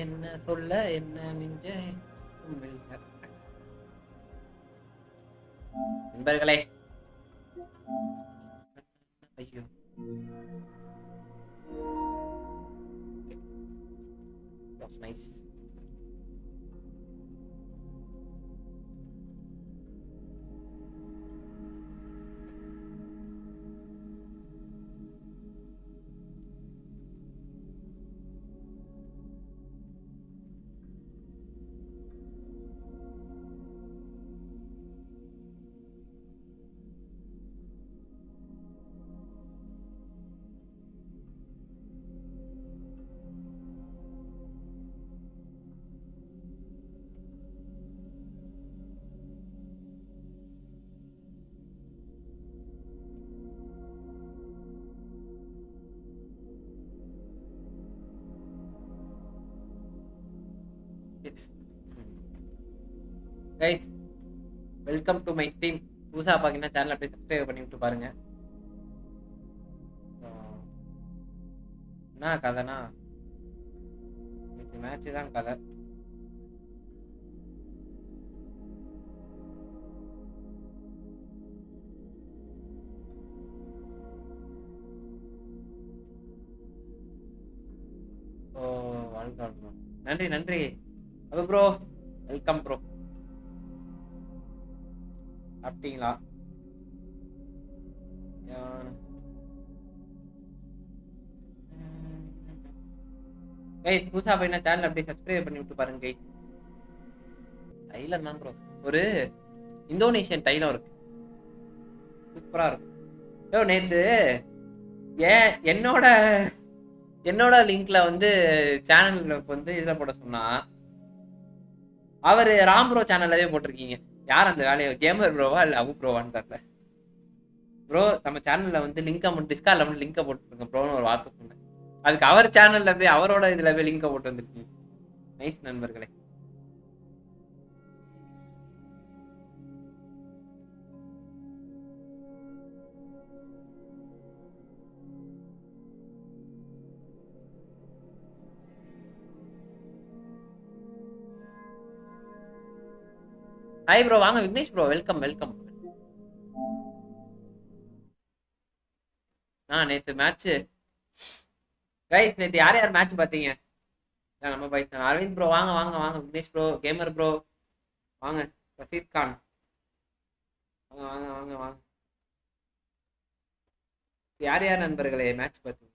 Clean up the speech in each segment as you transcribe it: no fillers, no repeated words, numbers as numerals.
என்ன சொல்ல என்ன மிஞ்ச நண்பர்களே. ஐயோ that's nice. Guys welcome to my stream. புதுசா பாத்தீங்கன்னா சேனல் அப்படியே சப்ஸ்கிரைப் பண்ணி விட்டு பாருங்க. என்ன கதைனா மேட்ச் தான் கதை. நன்றி நன்றி அது ப்ரோ. Welcome bro. சாப்பிட்டீங்களா? கைஸ் புதுசா போயினா சேனல் அப்படியே சப்ஸ்கிரைப் பண்ணி விட்டு பாருங்க கைஸ். தைலம் தான் ப்ரோ. ஒரு இந்தோனேஷியன் தைலம் இருக்கு, சூப்பரா இருக்கும். நேத்து ஏன் என்னோட லிங்க்ல வந்து சேனல்ல வந்து இதுல போட சொன்னா அவரு ராம் ப்ரோ சேனல்லவே போட்டிருக்கீங்க. யார் அந்த வேலையை கேமர் ப்ரோவா இல்ல அவு ப்ரோவான்னு தெரியல ப்ரோ. நம்ம சேனல்ல வந்து லிங்கை மட்டும் டிஸ்கார்ட்ல மட்டும் லிங்கை போட்டுருங்க ப்ரோன்னு ஒரு வார்த்தை சொன்னேன். அதுக்கு அவர் சேனல்ல போய் அவரோட இதுல போய் லிங்கை போட்டு வந்துருக்கீங்க. நைஸ் நண்பர்களே. ஹாய் ப்ரோ, வாங்க விக்னேஷ் ப்ரோ. Welcome welcome. நேத்து மேட்ச் கைஸ், நேத்து யார் யார் மேட்ச் பாத்தீங்க? நம்ம பைசன் அரவிந்த் ப்ரோ வாங்க வாங்க வாங்க. விக்னேஷ் ப்ரோ, கேமர் ப்ரோ வாங்க. ரஷீத் கான் வாங்க வாங்க வாங்க வாங்க. யார் யார் நண்பர்களே மேட்ச் பார்த்தீங்க?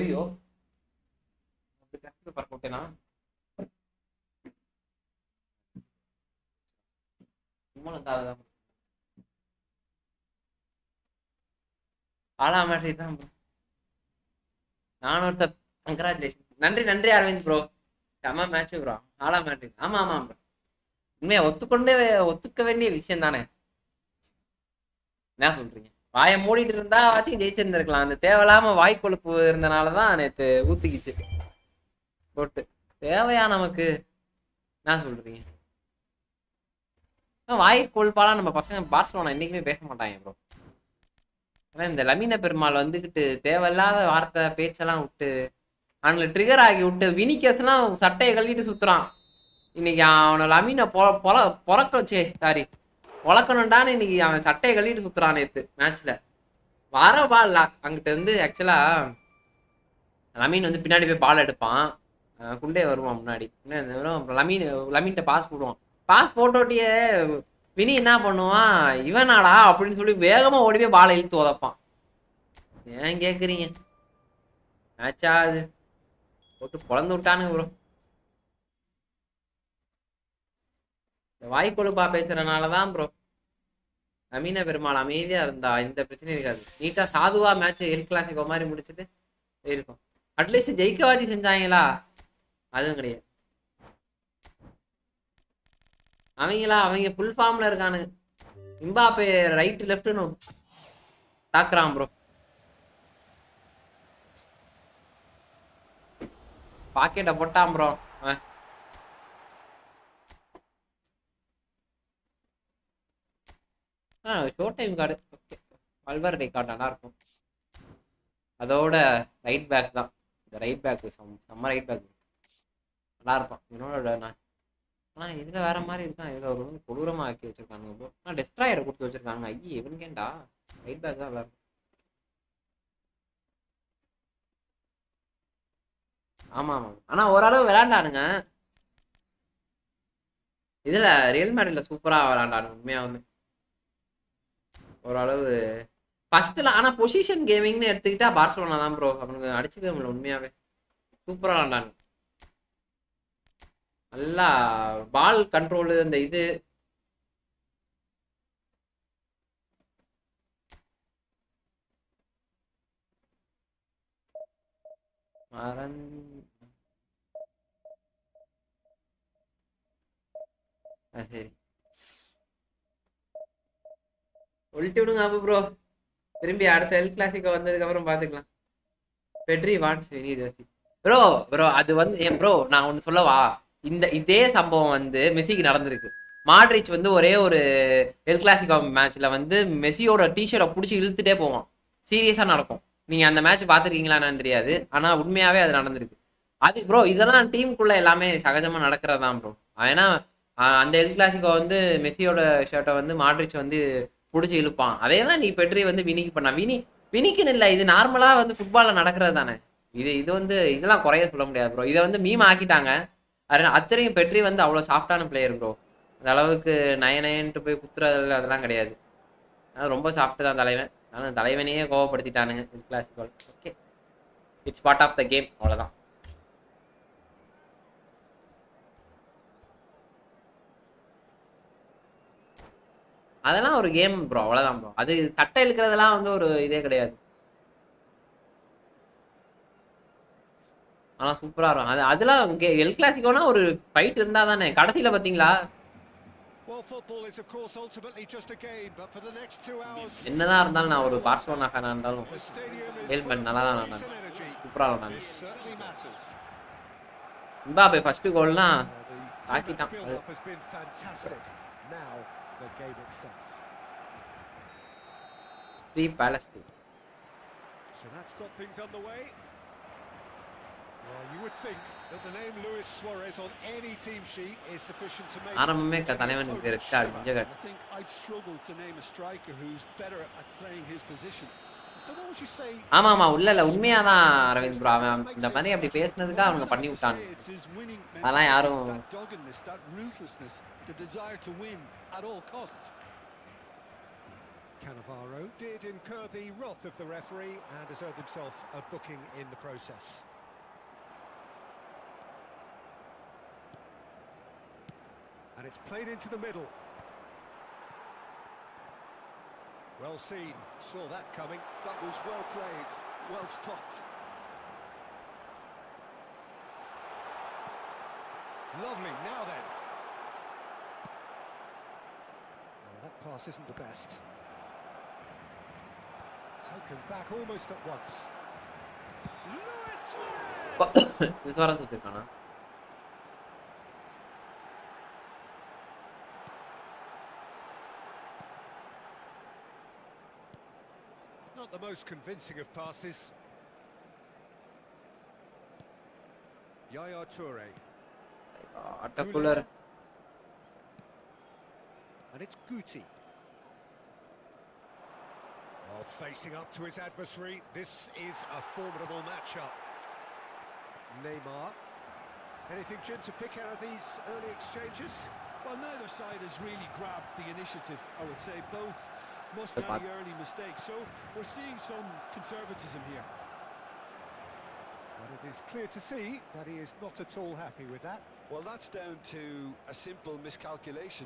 ஐயோ போட்டேனா? ஆலா மாதிரி தான் ப்ரோ. நானூறு கங்க்ராச்சுலேஷன். நன்றி நன்றி அரவிந்த் ப்ரோ. செம மேட்ச் ப்ரோ. ஆலா மாதிரி. ஆமா ஆமா ப்ரோ, உண்மையா ஒத்துக்க வேண்டிய விஷயம் தானே. என்ன சொல்றீங்க? வாயை மூடிட்டு இருந்தா வாச்சும் ஜெயிச்சிருந்திருக்கலாம். அந்த தேவையில்லாம வாய் கொழுப்பு இருந்தனாலதான் நேத்து ஊத்துக்கிச்சு போட்டு. தேவையா நமக்கு? என்ன சொல்றீங்க? வாய் கொழுப்பாலாம் நம்ம பசங்க பார்சலோனா என்னைக்குமே பேச மாட்டாங்க ப்ரோ. ஆனா இந்த லமீன பெருமாள் வந்துகிட்டு தேவையில்லாத வார்த்தை பேச்செல்லாம் விட்டு அவனுல ட்ரிகர் ஆகி விட்டு வினிகேஸ்லாம் சட்டையை கழட்டிட்டு சுத்துறான். இன்னைக்கு அவனை லமீனை பொறக்க வச்சே சாரி பொழக்கணும்டான்னு இன்னைக்கு அவன் சட்டையை கழட்டிட்டு சுத்துறான். நேத்து மேட்ச்ல வர பால் அங்கிட்ட வந்து ஆக்சுவலா லமீன் வந்து பின்னாடி போய் பால் எடுப்பான், குண்டே வருவான் முன்னாடி. லமீன்ட்ட பாஸ் போடுவான். பாஸ் போட்டோட்டியே வினி என்ன பண்ணுவான், இவனாடா அப்படின்னு சொல்லி வேகமா ஓடி போய் பாலை இழுத்து உதப்பான். ஏன் கேக்குறீங்க? மேட்சா அது போட்டு பொழந்து விட்டானுங்க ப்ரோ. வாய்க்கொழுப்பா பேசுறதுனாலதான் ப்ரோ. அமீன பெருமாள் அமைதியா இருந்தா இந்த பிரச்சனையும் இருக்காது. நீட்டா சாதுவா மேட்ச் எல் கிளாசிக்கோ மாதிரி முடிச்சுட்டு போயிருக்கும். அட்லீஸ்ட் ஜெயிக்கவாச்சி செஞ்சாங்களா? அதுவும் கிடையாது. அவங்க ஃபுல் ஃபார்ம்ல இருக்கானுங்க. இம்பாப்பே ரைட் லெஃப்ட்னு தாக்குறான் ப்ரோ. பாக்கெட்டை போட்டான் bro. Show time card okay. Valverde card நல்லா இருக்கும். அதோட ரைட் பேக் தான். இந்த ரைட் பேக் செம்ம ரைட் பேக் நல்லா இருக்கும். இன்னொரு ஆனால் இதில் வேற மாதிரி இருக்கான். இதில் ஒரு கொடூரமாக ஆக்கி வச்சிருக்காங்க ப்ரோ. ஆனால் டெஸ்ட்ராயரை கொடுத்து வச்சிருக்காங்க. ஐயே இவனுக்கேண்டா ரைட் பேக் தான் நல்லா இருக்கும். ஆமாம் ஆமாம். ஆனால் ஓரளவு விளையாண்டானுங்க. இதில் ரியல் மேட்ரிட்ல சூப்பராக விளையாண்டானுங்க உண்மையாக வந்து ஓரளவு ஃபர்ஸ்ட்ல. ஆனால் பொசிஷன் கேமிங்னு எடுத்துக்கிட்டா பார்சலோனா தான் ப்ரோ. அவனுக்கு அடிச்சுக்க முடியல உண்மையாகவே. சூப்பராக விளாண்டானுங்க. நல்லா பால் கண்ட்ரோலு இந்த இது சரி ஒழிட்டு விடுங்க அப்போ ப்ரோ. திரும்பி அடுத்த எல் கிளாசிக்கோ வந்ததுக்கு அப்புறம் பாத்துக்கலாம். பெட்ரி வாட்ஸ் வெனி ஜெர்சி ப்ரோ. ப்ரோ அது வந்து ஏன் ப்ரோ நான் ஒன்று சொல்லவா, இதே சம்பவம் வந்து மெஸ்ஸிக்கு நடந்திருக்கு. மாட்ரிச் வந்து ஒரே ஒரு எல் கிளாசிக்கோ மேட்ச்ல வந்து மெஸ்ஸியோட டிஷர்ட்டை பிடிச்சி இழுத்துட்டே போவான். சீரியஸா நடக்கும். நீங்க அந்த மேட்ச் பாத்துருக்கீங்களான்னு தெரியாது, ஆனா உண்மையாவே அது நடந்திருக்கு. அது ப்ரோ இதெல்லாம் டீமுக்குள்ள எல்லாமே சகஜமா நடக்கிறதான் ப்ரோ. ஏன்னா அந்த எல் கிளாசிக்கோ வந்து மெஸ்ஸியோட ஷர்ட்டை வந்து மாட்ரிச் வந்து பிடிச்சி இழுப்பான். அதே தான் நீ பெட்ரி வந்து வினிக்கு பண்ணா. வினிக்குன்னு இல்லை, இது நார்மலா வந்து ஃபுட்பால்ல நடக்கிறது தானே. இது வந்து இதெல்லாம் குறைய சொல்ல முடியாது ப்ரோ. இதை வந்து மீம் ஆக்கிட்டாங்க. அத்தனையும் பெட்ரி வந்து அவ்வளோ சாஃப்டான பிளேயர் ப்ரோ. அந்த அளவுக்கு நயன்ட்டு போய் குத்துறது அதெல்லாம் கிடையாது. அதனால ரொம்ப சாஃப்ட் தான் தலைவன். ஆனால் தலைவனையே கோவப்படுத்திட்டானுங்க Clasico. Okay it's part of the game, அவ்வளோதான். அதெல்லாம் ஒரு கேம் ப்ரோ, அவ்வளோதான் ப்ரோ. அது சட்டை இழுக்கிறதெல்லாம் வந்து ஒரு இதே கிடையாது. ஆனால் சூப்பராக இருக்கும். அதெல்லாம் எல் கிளாசிக்கோனா ஒரு ஃபைட் இருந்தால் தானே. கடைசியில் பார்த்தீங்களா என்னதான் இருந்தாலும் நான் ஒரு பார்சலோனா ஃபேனா இருந்தாலும் ஹெல்மெட் நல்லா தான் நான் சூப்பராக நான் எம்பாப்பே ஃபர்ஸ்ட் கோல்னா தாக்கிட்டான். Free Palestine. So that's got things underway. Well, you would think that the name Luis Suarez on any team sheet is sufficient to make. ஆரம்பமே தலைவனுக்கு ரெட் கார்டு இங்க. I think I'd struggle to name a striker who's better at playing his position. So what would you say? ஆமா இல்ல உண்மையா தான் Aravind bro. அவன் இந்த மாதிரி அப்படி பேசினதுக்கு அவங்க பண்ணி விட்டாங்க. அதெல்லாம் யாரும் the desire to win at all costs. Cannavaro did incur the wrath of the referee and has earned himself a booking in the process. And it's played into the middle. Well seen, saw that coming. That was well played, well stopped. Lovely, now then. Well, that pass isn't the best. Taken back almost at once. Luis Suarez! This one is good, man. Not the most convincing of passes. Yaya Toure. Cooler. And it's Guti. Facing up to his adversary, this is a formidable matchup. Neymar. Anything, Jim, to pick out of these early exchanges? Well, neither side has really grabbed the initiative, I would say. Both must have the early mistakes, so we're seeing some conservatism here. But it is clear to see that he is not at all happy with that. Well, that's down to a simple miscalculation,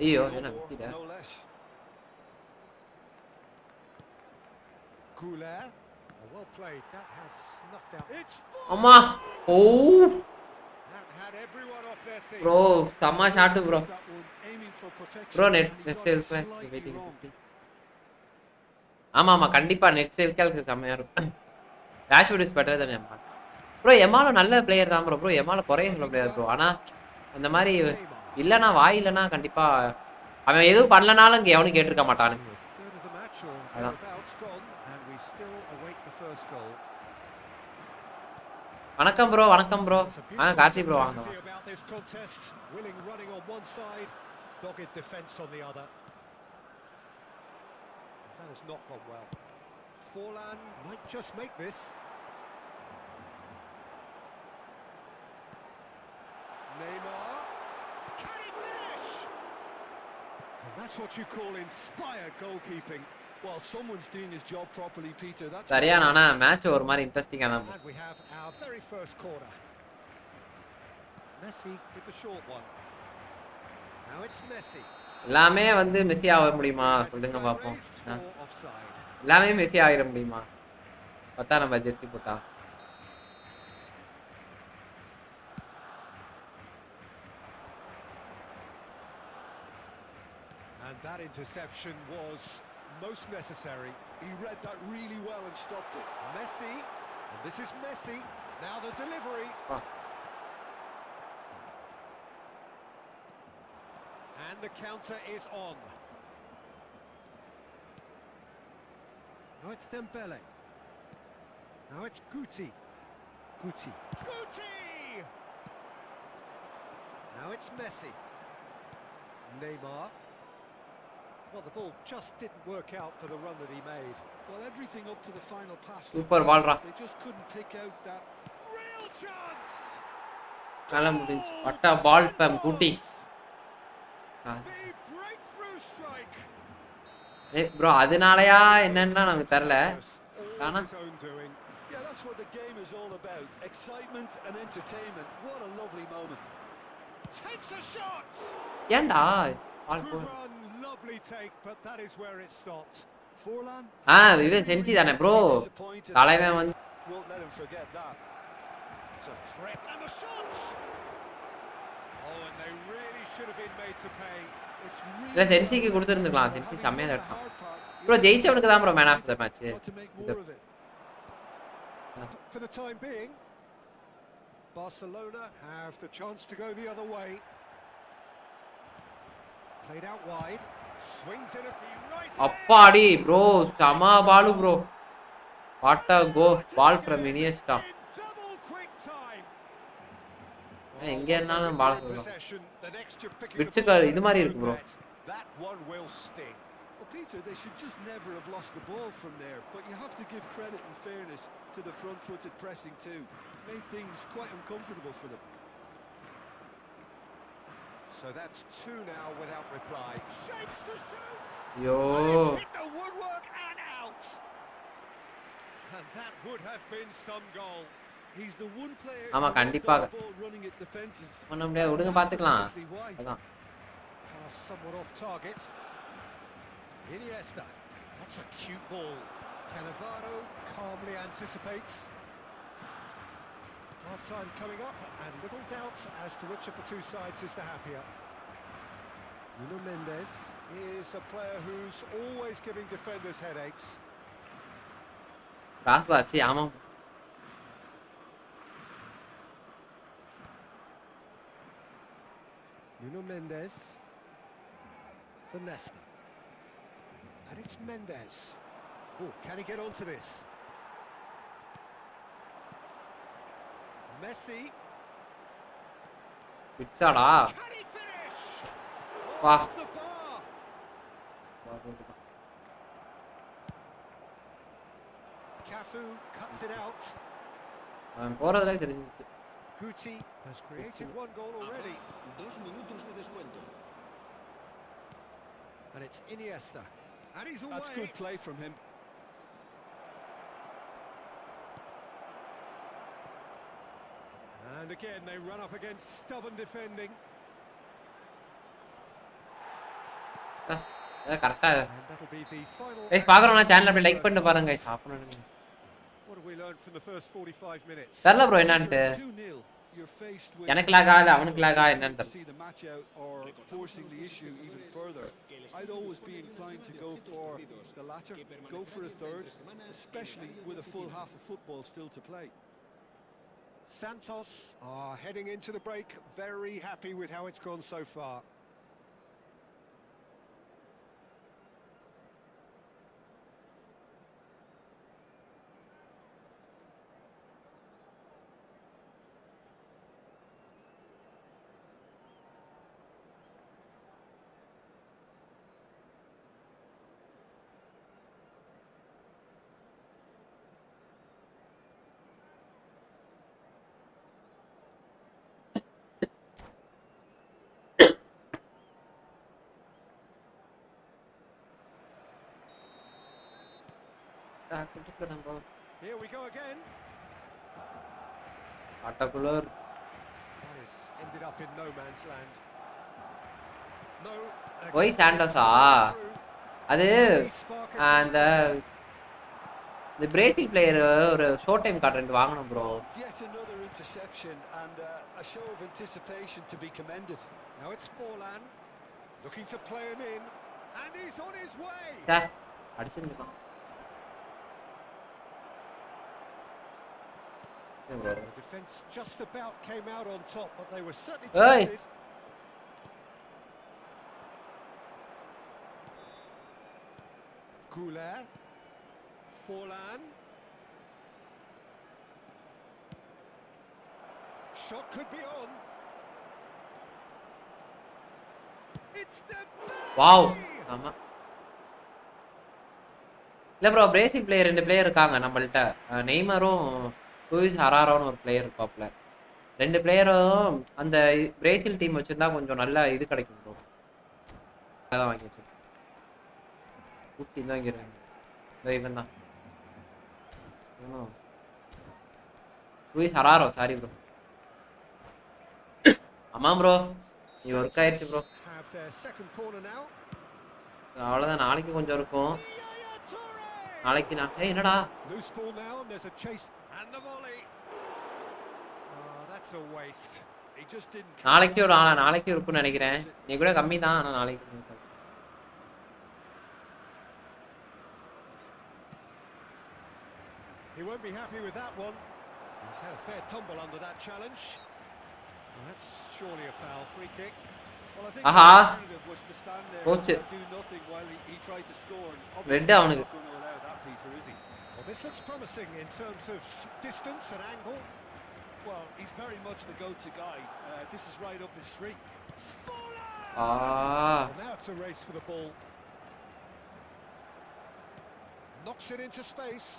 no less. Cooler, well played. That has snuffed out. It's Amma. Oh. That had everyone off their seats. Bro, Kama shot bro. Bro, next sales waiting. ஆமா கண்டிப்பா next செல்கால்க்கு செமையா இருக்கும். ராஷ்வுட் is better then எமால். Bro எமாலும் நல்ல player தான் bro. எமால குறைய சொல்ல முடியாது bro. ஆனா அந்த மாதிரி இல்லனா வாய் இல்லனா கண்டிப்பா அவன் எதுவும் பண்ணலனாலும் இங்க எவனும் கேட்டிருக்க மாட்டானு. அதான். வணக்கம் ப்ரோ, வணக்கம் ப்ரோ. கார்த்தி ப்ரோ வாங்க. Dogged defense on the other. That has not gone well. Forlan might just make this. Neymar. Can he finish? And that's what you call inspired goalkeeping. Well, someone's doing his job properly, Peter. That's சரியான ஆனா match ஒரு மாதிரி இன்ட்ரஸ்டிங்கா தான். And we have our very first corner. Messi with the short one. Now it's Messi. எல்லாமே வந்து Messi ஆக முடியுமா சொல்லுங்க பாப்போம். எல்லாமே மெஸ்ஸி ஆகிட முடியுமா? பத்தா நம்ம ஜெர்சி போட்டா. And that interception was most necessary. He read that really well and stopped it. Messi, and this is Messi. Now the delivery. And the counter is on. Now it's Dembele. Now it's Guti. Guti. Now it's Messi. Neymar. Well, the ball just didn't work out for the run that he made. Well, everything up to the final pass. Super ball ra. They just couldn't take out that real chance. Kala mudinchu. What a ball from Guti. ஏய் bro அதனாலயா என்னன்னா நமக்கு தெரியல. ஆனா Yeah, that's what the game is all about. Excitement and entertainment. What a lovely moment. Takes a shot. ஏண்டா பால் போ. Lovely take, but that is where it stopped. Forlan. இவே செஞ்சி தானே bro. தலைவன் வந்து won't let him forget that. It's a threat and the shots. Oh, and they really should have been made to pay. இல்ல சென்சிக்கு கொடுத்திருந்துக்கலாம். சென்சி செம்மையா எடுத்தான். Bro ஜெயிச்சவனுக்கு தான் bro man of the match. For the time being, Barcelona have the chance to go the other way. Played out wide. Swings in at the right. அப்பாடி bro சமா ball bro. What a go ball from Iniesta. எங்க இருந்தாலும் பால் போடலாம். பிட்சுக்கு இது மாதிரி இருக்கு bro. That one will sting. Well, Peter, they should just never have lost the ball from there, but you have to give credit and fairness to the front-footed pressing too. Made things quite uncomfortable for them. So that's two now without reply. Shapes to shoot. Yo. Hit the woodwork and out. And that would have been some goal. He's the one player ஆமா கண்டிப்பா பண்ண முடியாது. விடுங்க பாத்துக்கலாம். அதான் somewhat off target. Iniesta. That's a cute ball. Cannavaro calmly anticipates. Half time coming up and little doubt as to which of the two sides is the happier. Nuno Mendes is a player who's always giving defenders headaches. பாஸ் பாச்சி ஆமா. Nuno Mendes for Nesta. And it's Mendes. Oh, can he get onto this? Messi. பிச்சாடா. Can he finish? வா. Cafu cuts it out. அவன் போறதுல தெரிஞ்சுச்சு. Guti has created one goal already. 2 minutos de descuento. And it's Iniesta. And he's away. That's good play from him. And again they run up against stubborn defending. கரெக்ட்டா. Guys பாக்குறவங்க சேனலை அப்படியே like பண்ணிட்டு பாருங்க guys. சாப்பிடுங்க. What have we learned from the first 45 minutes? தெரியல bro என்னன்னு. எனக்கு லாகா இல்ல அவனுக்கு லாகா என்னன்னு தெரியல. I'd always be inclined to go for the latter, go for a third, especially with a full half of football still to play. Santos are heading into the break very happy with how it's gone so far. குட்டிக்கிறேன் bro. Here we go again. ஆட்டக்குள்ளர் That is ended up in no man's land. No. Why சாண்டோஸா? அது அந்த இந்த Brazil player ஒரு show time card 2 வாங்கணும் bro. Yet another interception and a show of anticipation to be commended. Now it's Forlan looking to play him in and he's on his way. அடிச்சிருந்தான். The defense just about came out on top, but they were certainly tempted. Goulet, Forlan. Shot could be on. It's the wow. ஆமா. இல்ல bro, Brazil player 2 player இருக்காங்க நம்மள்ட்ட. நெய்மரும் Lewis ஹராரோன்னு ஒரு player இருப்பாப்ல. 2 பிளேயரும் அந்த Brazil team வச்சிருந்தா கொஞ்சம் நல்ல இது கிடைக்கும் ப்ரோ. அதான் வாங்கி வச்சிருக்கேன். குட்டி தான் வாங்கிடுறாங்க. இவன் தான் லூயிஸ் ஹராரோ. Sorry bro. ஆமா ப்ரோ, இது ஒர்க் ஆயிடுச்சு ப்ரோ. அவ்வளோதான், நாளைக்கு கொஞ்சம் இருக்கும். நாளைக்கு நான் என்னடா நாளைக்கு ஒரு நாளைக்கு இருக்கும்னு நினைக்கிறேன். நீ கூட கம்மி தான், ஆனால் நாளைக்கு He won't be happy with that one. He's had a fair tumble under that challenge. Well, that's surely a foul. Free kick. Well, I think the alternative was to stand there and do nothing while he tried to score. Obviously, he's not going to allow that, Peter, is he? Well, this looks promising in terms of distance and angle. Well, he's very much the go-to guy. This is right up his street. Well, now it's a race for the ball. Knocks it into space.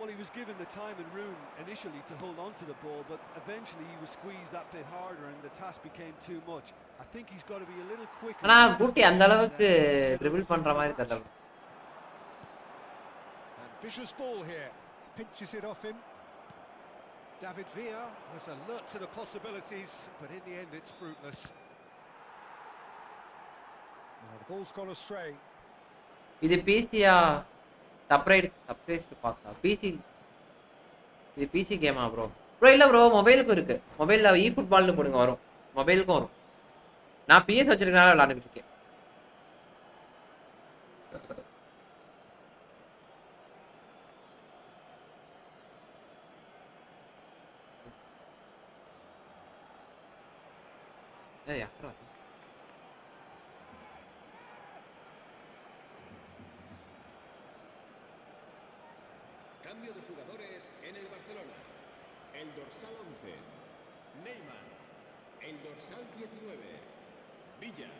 Well, he was given the time and room initially to hold on to the ball, but eventually he was squeezed that bit harder and the task became too much. I think he's got to be a little quicker. ஆனா குட்டி அந்த அளவுக்கு triple பண்ற மாதிரி தெரியல. Ambitious ball here. Pinches it off him. David Villa was alert to the possibilities, but in the end it's fruitless. The ball's gone astray. இது பிசியா surprise பார்த்தா PC இது பிசி கேமா ப்ரோ? ப்ரோ இல்லை ப்ரோ, மொபைலுக்கும் இருக்கு. மொபைலில் ஃபுட்பால்னு போடுங்க, வரும். மொபைலுக்கும் வரும். நான் பிஎஸ் வச்சிருக்கனால விளாண்டுட்டு இருக்கேன். யாரா Cambio de jugadores en el Barcelona. El dorsal 11, Neymar. El dorsal 19, Villa.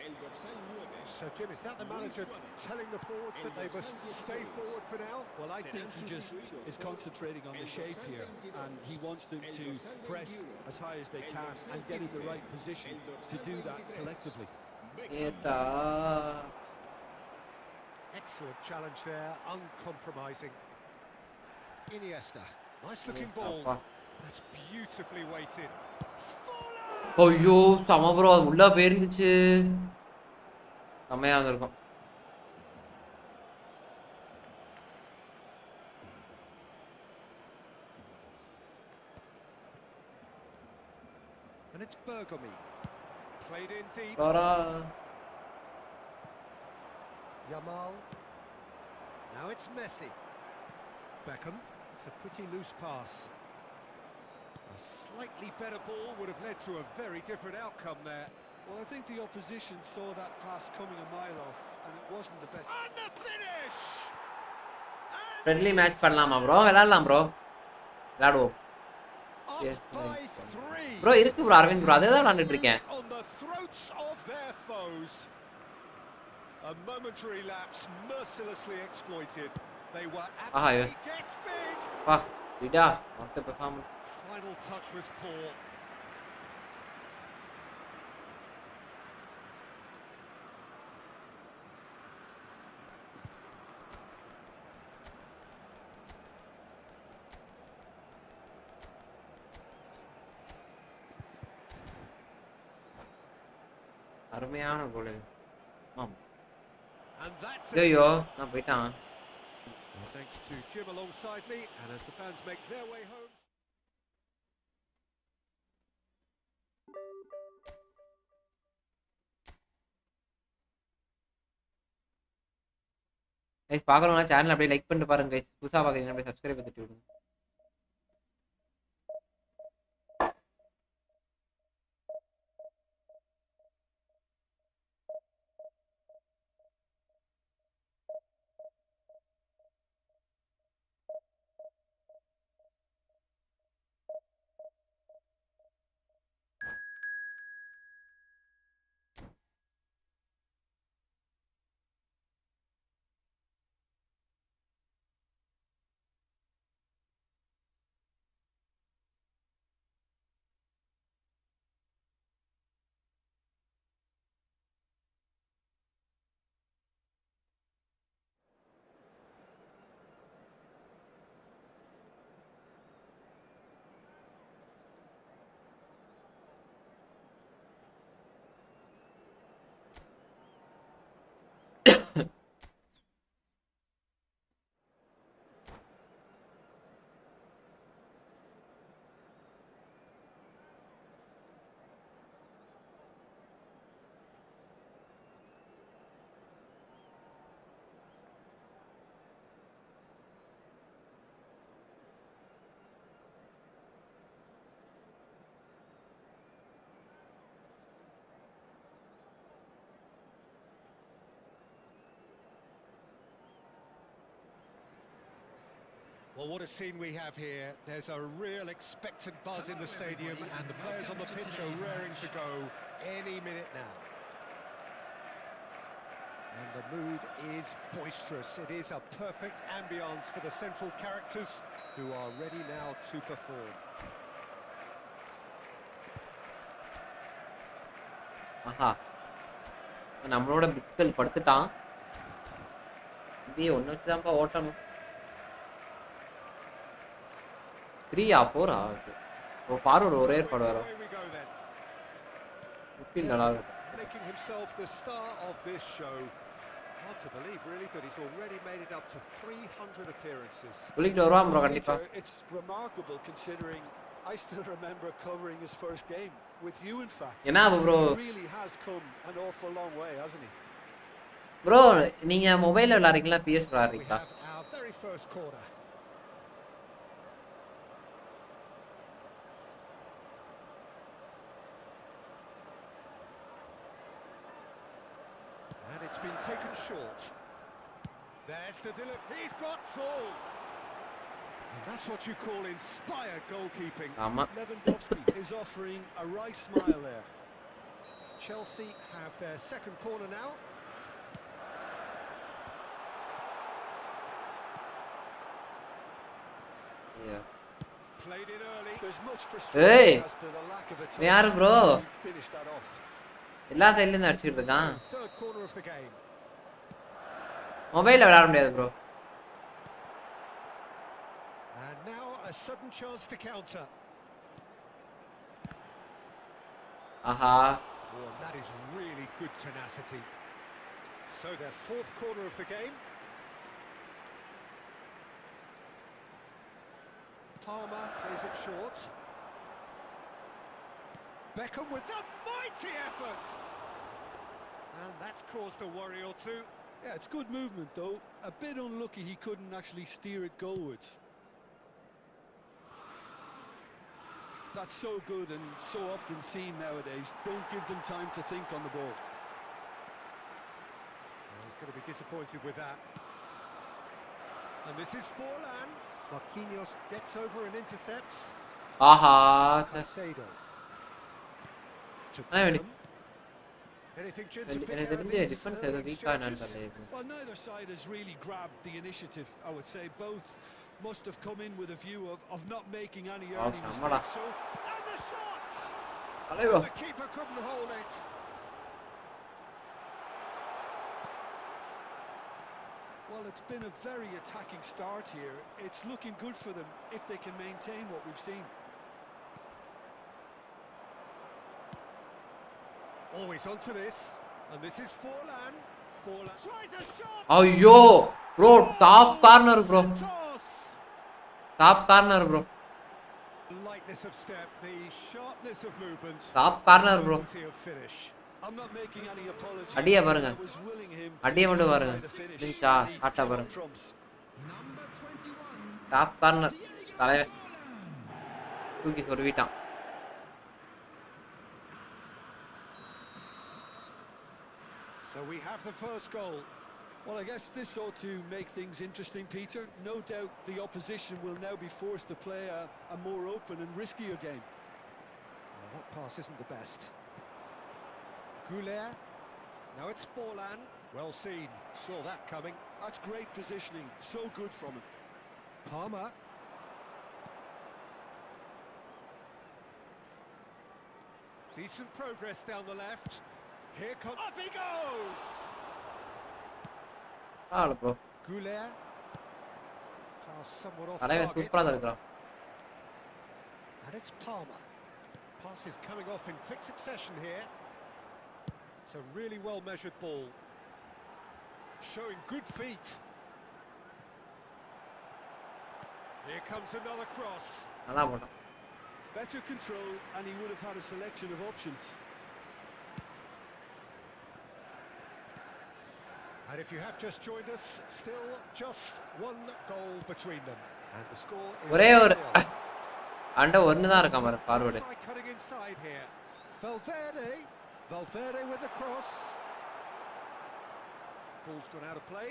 El dorsal 9. So, Jim, is that the manager telling the forwards that they must stay forward for now? Well, I think he just is concentrating on the shape here, and he wants them to press as high as they can and get in the right position to do that collectively. Excellent challenge there, uncompromising. Iniesta, nice looking ball. That's beautifully weighted. ஐயோ சம bro, அது உள்ள போயிருந்துச்சு. செம்மையா வந்திருக்கும். And it's Bergomi. Played in deep. Yamal. Now it's Messi. Beckham. It's a pretty loose pass. A slightly better ball would have led to a very different outcome there. Well, I think the opposition saw that pass coming a mile off, and it wasn't the best. And the finish! Friendly match பண்ணலாமா bro? விளையாடலாம் bro, விளையாடுவோம். Bro இருக்கு bro, Aravind bro, அதே தான் விளையாண்டுட்டு இருக்கேன். A momentary lapse mercilessly exploited. They were absolutely gets big. Wow, Vida, what a performance. Final touch was poor. அருமையான கோல். ஆம். And that's ஐயோ it. நான் போயிட்டான். Well, thanks to Jim alongside me, and as the fans make their way home. Guys பார்க்குறவங்க channel அப்படியே like பண்ணிட்டு பாருங்க guys. புதுசாக பார்க்குறீங்க அப்படியே சப்ஸ்கிரைப் பண்ணிட்டு விடுங்க. Well, what a scene we have here. There's a real expectant buzz in the stadium, and the players on the pitch are raring to go any minute now. And the mood is boisterous. It is a perfect ambience for the central characters who are ready now to perform. ஆஹா நம்மளோட பிட்கள் படுத்துட்டான். இப்படியே ஒன்று வச்சு தான்ப்பா ஓட்டணும். 3 or 4 forward ஒரே forward வரும். Making himself the star of this show. Hard to believe really that he's already made it up to 300 appearances. புலிக்கு வருவான் ப்ரோ கண்டிப்பா. It's remarkable considering I still remember covering his first game with you in fact. என்ன bro? He really has come an awful long way, hasn't he? Bro நீங்க மொபைல்ல விளையாடுறீங்களா PS விளையாடுறீங்களா? Our very first corner. And it's been taken short. There's the delivery. He's got full. And that's what you call inspired goalkeeping. Lewandowski is offering a right smile there. Chelsea have their second corner now. Yeah. Played it early. There's much frustration as to the lack of a யாரு bro? finish that off. எல்லா சைடுல இருந்து அடிச்சிட்டு இருக்கான். Third corner of the game. மொபைல்ல விளையாட முடியாது bro. And now a sudden chance to counter. ஆஹா. Oh, that is really good tenacity. So their fourth corner of the game. Palmer plays it short. Beckham with a mighty effort. And that's caused a worry or two. Yeah, it's good movement though. A bit unlucky he couldn't actually steer it goalwards. That's so good and so often seen nowadays. Don't give them time to think on the ball. Well, he's going to be disappointed with that. And this is Forlan. Marquinhos gets over and intercepts. ஆஹா. Caicedo. To I only- Beckham. Anything Jim to pick எனக்கு out of தெரிஞ்ச these defence early ஏதோ வீக்கா exchanges? என்னன்னு. Well, neither side has really grabbed the initiative, I would say. Both must have come in with a view of not making any early Samara. mistakes. So, And the shots! அலைவா. The keeper couldn't hold it. well, it's been a very attacking start here. It's looking good for them if they can maintain what we've seen. Oh, he's onto this. And this is Forlan. Forlan tries a shot. ஐயோ bro top corner bro. Top corner bro. Lightness of step, the sharpness of movement. Top corner bro. I'm not making any apologies. அடியே பாருங்க. I was willing him to அடியே மட்டும் try பாருங்க. the finish. நிச்சா He காட்ட came பாருங்க. on trumps. Top corner தலைவன் தூக்கி சொருவிட்டான். So we have the first goal. Well, I guess this ought to make things interesting, Peter. No doubt the opposition will now be forced to play a more open and riskier game. Well, that pass isn't the best. Goulet. Now it's Forlan. Well seen. Saw that coming. That's great positioning. So good from him. Palmer. Decent progress down the left. Here comes... Up he goes! ஆளு bro. Goulet. Pass somewhat off தலைவன் target. சூப்பரா தான் இருக்கான். And it's Palmer. Pass is coming off in quick succession here. It's a really well measured ball. Showing good feet. Here comes another cross. நல்லா போட்டான். Better control, and he would have had a selection of options. And if you have just joined us, still just one goal between them. And the score is ஒரே ஒரு 1-0. அண்ட ஒன்னு தான் இருக்கான் பாரு forward. Cutting inside here. Valverde with the cross. Ball's gone out of play.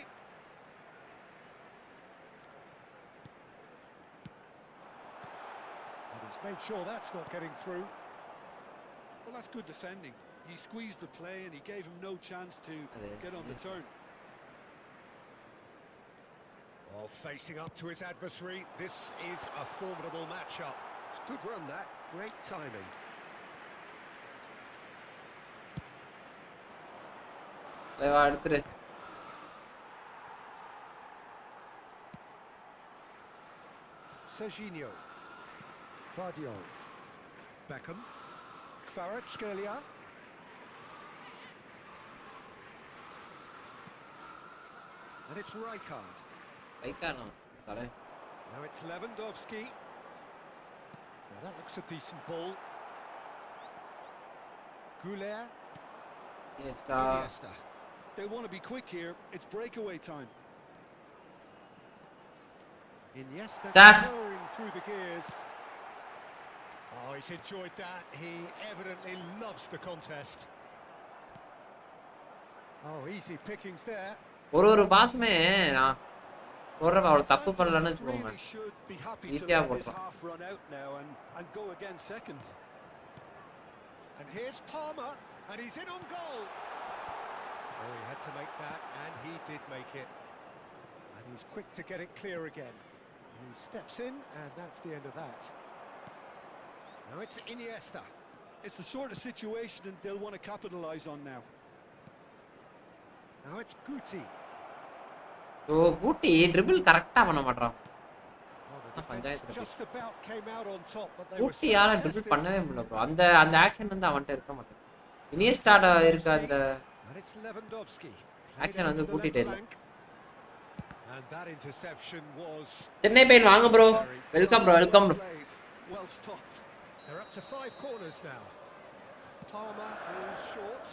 And he's made sure that's not getting through. Well, that's good defending. He squeezed the play and he gave him no chance to get on the turn. Well, facing up to his adversary, this is a formidable matchup. It's good run that, great timing. தலைவா எடுத்துரு. Serginho. Vardiol. Beckham. Kvaratskhelia. And it's Rijkaard. ரைக்கானா தலை. Now it's Lewandowski. Now that looks a decent ball. Goulet. எஸ்டா. Iniesta. They want to be quick here. It's breakaway time. Iniesta Ta. towering through the gears. Oh, he's enjoyed that. He evidently loves the contest. Oh, easy pickings there. ஒரு பாஸ்மே நான் போறப்ப அவள தப்பு பண்ணலன்னு Santos வெச்சுக்கோங்க. really should be happy to ஈஸியா let this போடுறான். half run out now and go again second. And here's Palmer, and he's in on goal. Oh, he had to make that, and he did make it. And he's quick to get it clear again. He steps in, and that's the end of that. Now it's Iniesta. It's the sort of situation that they'll want to capitalise on now. Now it's Guti. ஓ கூட்டி triple கரெக்ட்டா பண்ண மாட்டறான். Well, the panchayat defense just about came out on top, but they were கூட்டி யார so triple tested. பண்ணவே முடியல bro. அந்த action வந்து அவன்ட்ட இருக்க மாட்டேங்குது. இனியஸ்டாட இருக்க அந்த And it's Lewandowski. ஆக்ஷன் வந்து கூட்டிட்டே இல்ல. And that interception was... Chennai pain வாங்க bro. Welcome bro, welcome bro. Played. Well stopped. They're up to 5 corners now. Palmer goes short.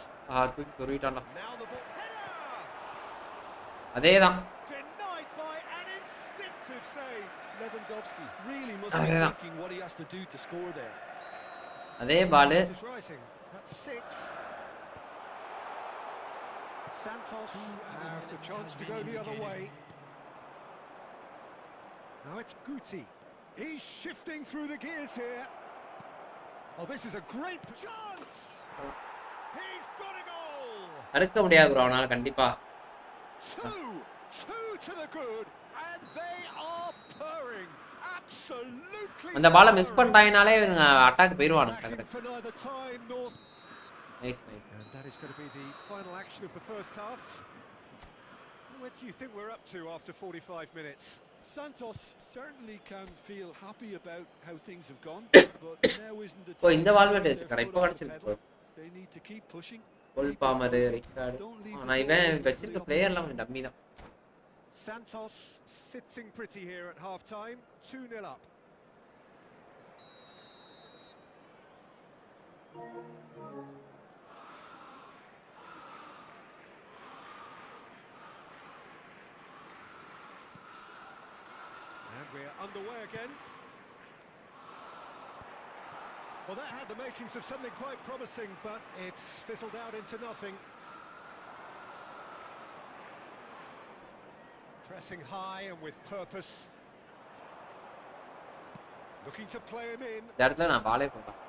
தூக்கி சொருவிட்டான்டா. Now the ball. Header! அதேதான். Denied by an instinctive save. Lewandowski really must be Yeah. thinking what he has to do to score there. அதே பால். It's rising. That's 6. Santos have the chance to go the other way. Now it's Guti. He's shifting through the gears here. Oh, this is a great chance. He's got a goal. தடுக்க முடியாது bro அவனால கண்டிப்பா. 2 to the good, and they are purring. Absolutely. அந்த பாலை miss பண்ணிட்டாங்கனாலே இவங்க attack போயிடுவானுங்க Lacking டக்கு. for neither time nor... nice nice. And that is going to be the final action of the first half. What do you think we're up to after 45 minutes? Santos certainly can feel happy about how things have gone, but now isn't the oh time இந்த to Valverde take their வெச்சுக்கறா. foot இப்போ off the கிடைச்சிருக்கு pedal. bro. They need to keep pushing. Goal bomber record நான் இவன் வச்சிருக்க பிளேயர்லாம் கொஞ்சம் dummy தான். Santos sitting pretty here at half time, 2-0 up. And we're underway again. Well, that had the makings of something quite promising, but it's fizzled out into nothing. Pressing high and with purpose. Looking to play him in. இந்த இடத்துல நான் பாலே போடலாம்.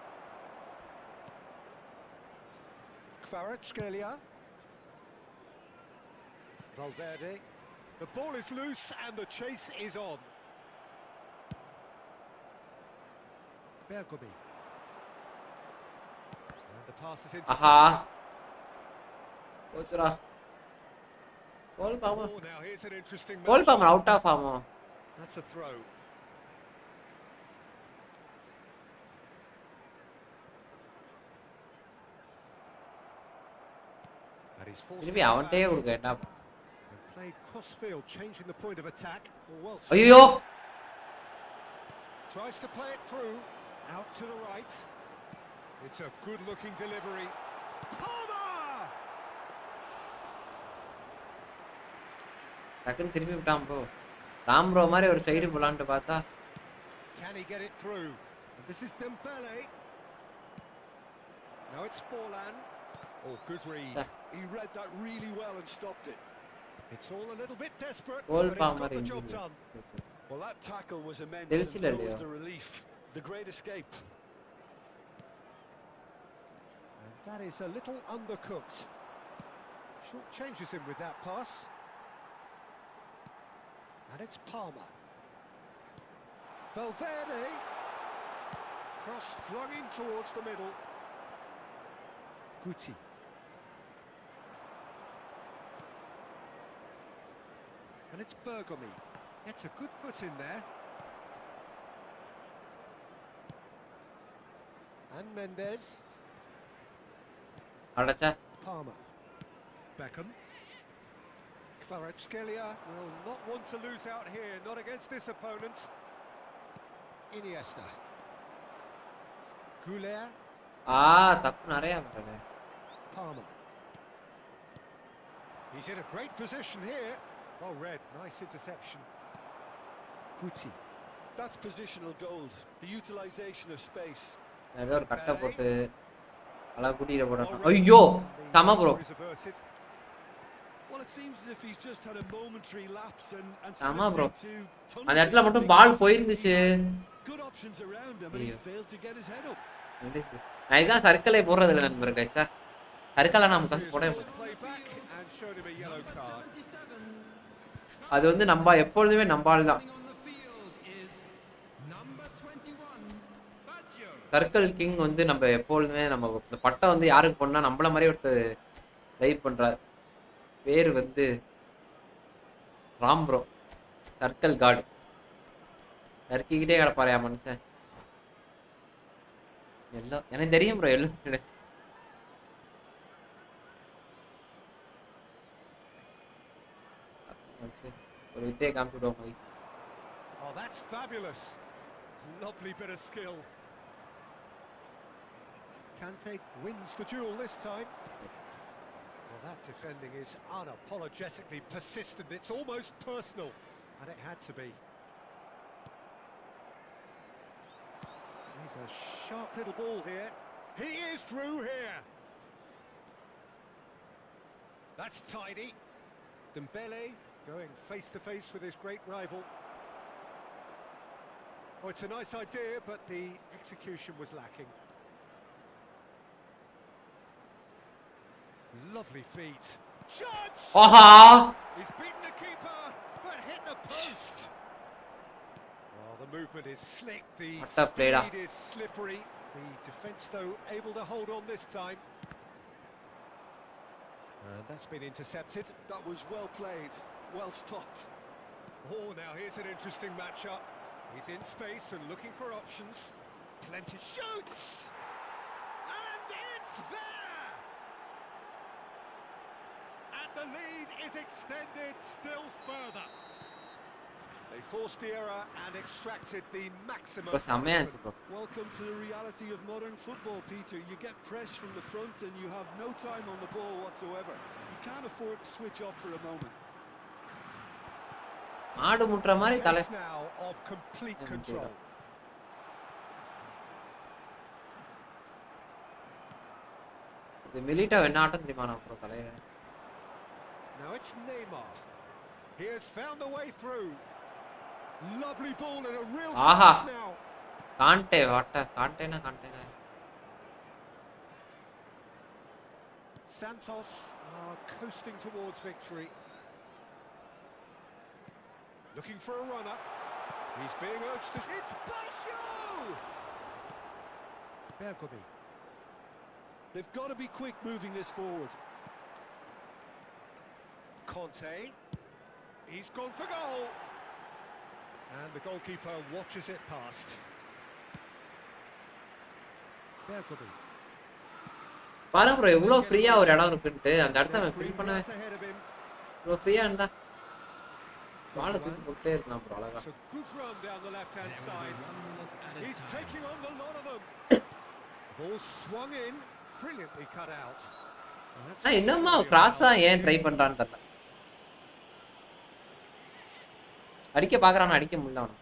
Kvaratskhelia. Valverde. The ball is loose and the chase is on. Bergomi. And the pass is into. ஆஹா போச்சுடா. Goal Palmer. Oh, now here's an interesting goal match. Palmer out of ஆமா. That's a throw. And he's forced திருப்பி it அவன்ட்டே back கொடுக்க என்ன? and played cross-field, changing the point of attack. Well, ஐயோ tries to play it through, out to the right. It's a good-looking delivery. Palmer! டக்குன்னு திருப்பி விட்டான் bro. Ram bro மாதிரி ஒரு side போலான்ட்டு பார்த்தா Can he get it through? And this is Dembele. Now it's Forlan. Oh, good read. He read that really well and stopped it. It's all a little bit desperate, goal but it's got bomber the job done. Well, that tackle was immense, Del and Chile, so was Leo. the relief. The great escape. And that is a little undercooked. Short changes him with that pass. And it's Palmer. Valverde. Cross flung in towards the middle. Guti. And it's Bergomi. Gets a good foot in there. And Mendes. அடச்சா. Palmer. Beckham. Kvaratskhelia will not want to lose out here, not against this opponent. Iniesta. Goulet. தப்பு நிறைய பண்றேன். Palmer. He's in a great position here. Well read, nice interception. Guti. That's positional gold. The utilisation of space. ஏதோ ஒரு கட்டை போட்டு அழகா குட்டியில போடணும். ஐயோ தமா bro. Is averted. Well, it seems as if he's just had a momentary lapse and ஆமா slipped bro. into tunnel அந்த இடத்துல மட்டும் vision ball because போயிருந்துச்சு. he had good options around him and he ஐயோ. failed to get his head up. நான் இதான் சர்க்கிளே போடுறது இல்லை நண்பர்களே. சார் சர்க்கிளை நான் முக்காசு போடவே Ball மாட்டேன். play back and showed him a yellow card. அது வந்து நம்ம எப்பொழுதுமே நம்பால் தான். சர்க்கிள் கிங் வந்து நம்ம எப்பொழுதுமே நம்ம இந்த பட்டம் வந்து யாருக்கு போனா நம்மள மாதிரி ஒருத்தர் லைவ் பண்றாரு. பேர் வந்து ராம் ப்ரோ. Circle card. நறுக்கிக்கிட்டே கிடப்பாரு மனுஷன். எல்லாம் எனக்கு தெரியும் ப்ரோ. எல்லாம் ஒரு வித்தையை காமிச்சுடுவோம். Oh, that's fabulous. Lovely bit of skill. Kante wins the duel this time. Well, that defending is unapologetically persistent. It's almost personal, and it had to be. He's a sharp little ball here. He is through here. That's tidy. Dembele going face to face with his great rival. Oh, it's a nice idea, but the execution was lacking. Lovely feet. Judge! Aha He's beaten the keeper, but hit the post. Well, the movement is slick, the What a play, speed is slippery. The defence, though, able to hold on this time. And that's been intercepted. That was well played, well stopped. Oh, now here's an interesting matchup. He's in space and looking for options. Plenty shoots! And it's there! The lead is extended still further. They forced the error and extracted the maximum. bro செமையா இருந்துச்சு bro. Welcome to the reality of modern football, Peter. You get press from the front and you have no time on the ball whatsoever. You can't afford to switch off for a moment. ஆடு முட்ற மாதிரி தலை Case now of complete control. இது மிலிட்டா என்ன ஆட்டம் தெரியுமா நான் bro தலையில. Now it's Neymar. He has found the way through. Lovely ball and a real Aha. chance now. காண்டே வாட்ட காண்டேனா. Santos are coasting towards victory. Looking for a runner. He's being urged to... It's Basho! Bergomi. They've got to be quick moving this forward. Conte. He's gone for goal. And the goalkeeper watches it past. Bergomi. பாரு bro எவ்வளவு ஃப்ரீயா ஒரு இடம் இருக்குன்னு அந்த இடத்த அவன் fill பண்ணவே ப்ரோ ஃப்ரீயா இருந்தா பால் தூக்கி போட்டே இருக்கான் ப்ரோ அழகா. It's a good run down the left-hand side. He's taking on the lot of them. Ball swung in, brilliantly cut out. என்னமா கிராஸா ஏன் ட்ரை பண்றான்னு தெரியல. அடிக்க பாக்குறான் அடிக்க முடியல அவன.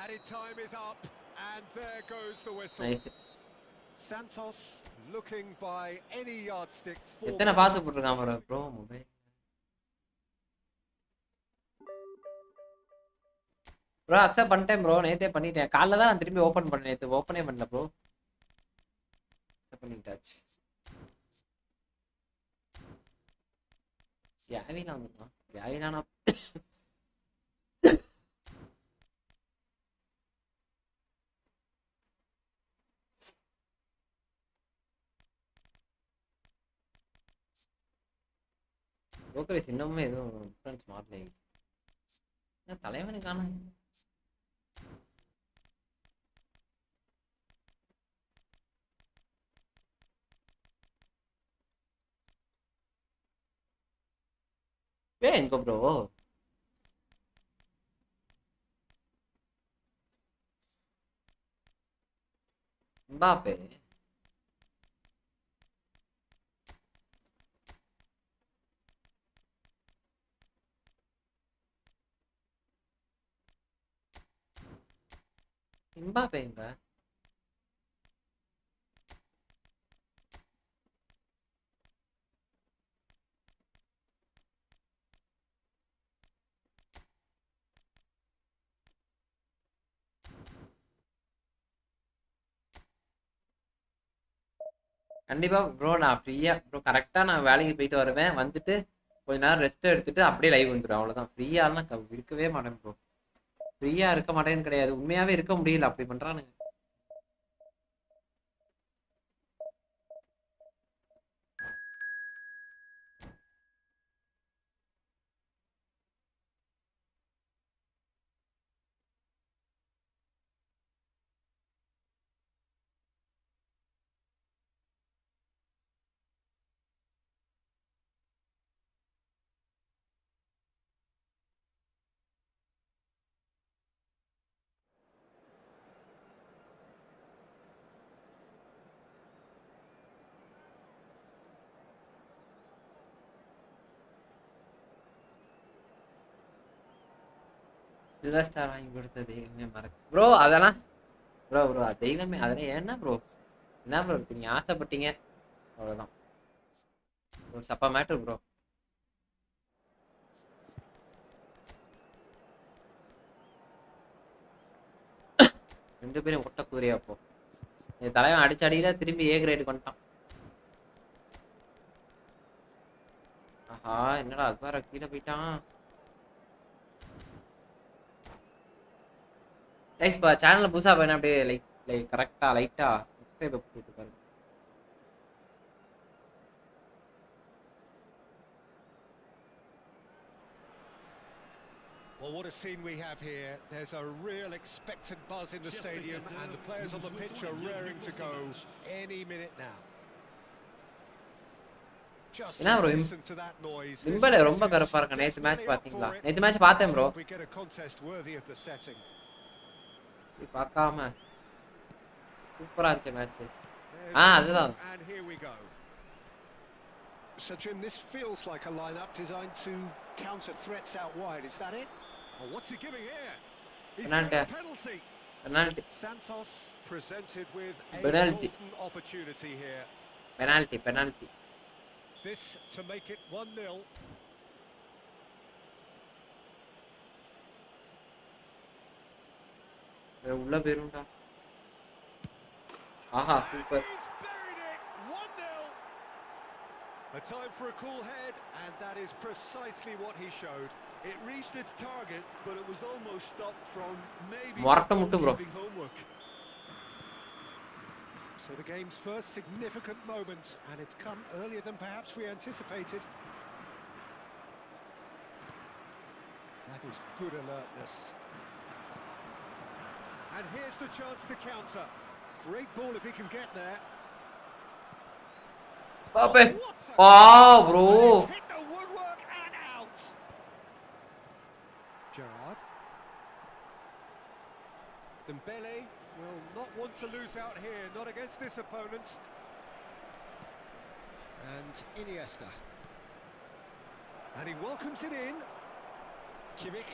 Added time is up and there goes the whistle. Nice. Santos looking by any yardstick for. எத்தனை பாத்து போட்டுருக்கான் bro bro mobile. Bro accept பண்ணிட்டேன் ப்ரோ நேத்தே பண்ணிட்டேன். காலைல தான் நான் திரும்பி ஓபன் பண்ணேன். நேத்து ஓபனே பண்ணல ப்ரோ. அக்செப்ட் பண்ணிட்டாச்சு. யாவினா வந்துட்டான். யாவினா ப்ரோக்கரேஜ் இன்னுமே எதுவும் டிஃபரன்ஸ் மாறல. தலைவனுக்கான எங்க ப்ரோ எம்பாப்பே எங்க கண்டிப்பா ப்ரோ நான் ஃப்ரீயா ப்ரோ கரெக்டா நான் வேலைக்கு போயிட்டு வருவேன். வந்துட்டு கொஞ்ச நேரம் ரெஸ்ட் எடுத்துட்டு அப்படியே லைவ் வந்துடும். அவ்வளவுதான். ஃப்ரீயாலாம் இருக்கவே மாட்டேன் ப்ரோ. ஃப்ரீயா இருக்க மாட்டேன்னு கிடையாது, உண்மையாவே இருக்க முடியல அப்படி பண்றானுங்க. சில்வர் ஸ்டார் வாங்கி கொடுத்த தெய்வமே மறக்க ப்ரோ. அதெல்லாம் ப்ரோ ப்ரோ தெய்வமே அதெல்லாம் என்ன ப்ரோ என்ன ப்ரோ இருக்கு? நீங்க ஆசைப்பட்டீங்க அவ்வளவுதான். ஒரு சப்பா மேட்ரு ப்ரோ. ரெண்டு பேரும் ஒட்ட கூறியா போ. என் தலைவன் அடிச்ச அடியில திரும்பி ஏ கிரேடு பண்ணிட்டான். ஆஹா என்னடா அக்பார கீழே போயிட்டான். கைஸ் பா சேனல்ல புதுசா போனா அப்படியே லைக் கரெக்டா லைட்டா சப்ஸ்கிரைப் பண்ணிட்டு பாருங்க. Well, what a scene we have here. There's a real expectant buzz in the stadium and the players on the pitch are raring to go any minute now. Just என்ன bro listen to that noise. This விம்பல place ரொம்ப is கருப்பா இருக்கு. நேத்து match definitely up பாத்தீங்களா? for it. நேத்து match பார்த்தேன் bro. We get a contest worthy of the setting. பார்க்காம சூப்பரா இருந்துச்சு மேட்ச். There's the அதுதான். whistle, and here we go. So Jim, this feels like a lineup designed to counter threats out wide. Is that it? Oh, what's he giving here? He's Penalty. got a penalty. Penalty Santos presented with a Penalty. golden opportunity here. Penalty. This to make it 1-0. உள்ள போயிரும்டா. ஆஹா super. He's buried it. 1-0. A time for a cool head, and that is precisely what he showed. It reached its target, but it was almost stopped from maybe மொரட்ட முட்டு bro. keeping homework. So the game's first significant moment, and it's come earlier than perhaps we anticipated. That is good alertness. And here's the chance to counter. Great ball if he can get there. பாப்பே. What a- bro. It's hit the woodwork and out. Gerrard. Dembele will not want to lose out here, not against this opponent. And Iniesta. And he welcomes it in. Kimmich.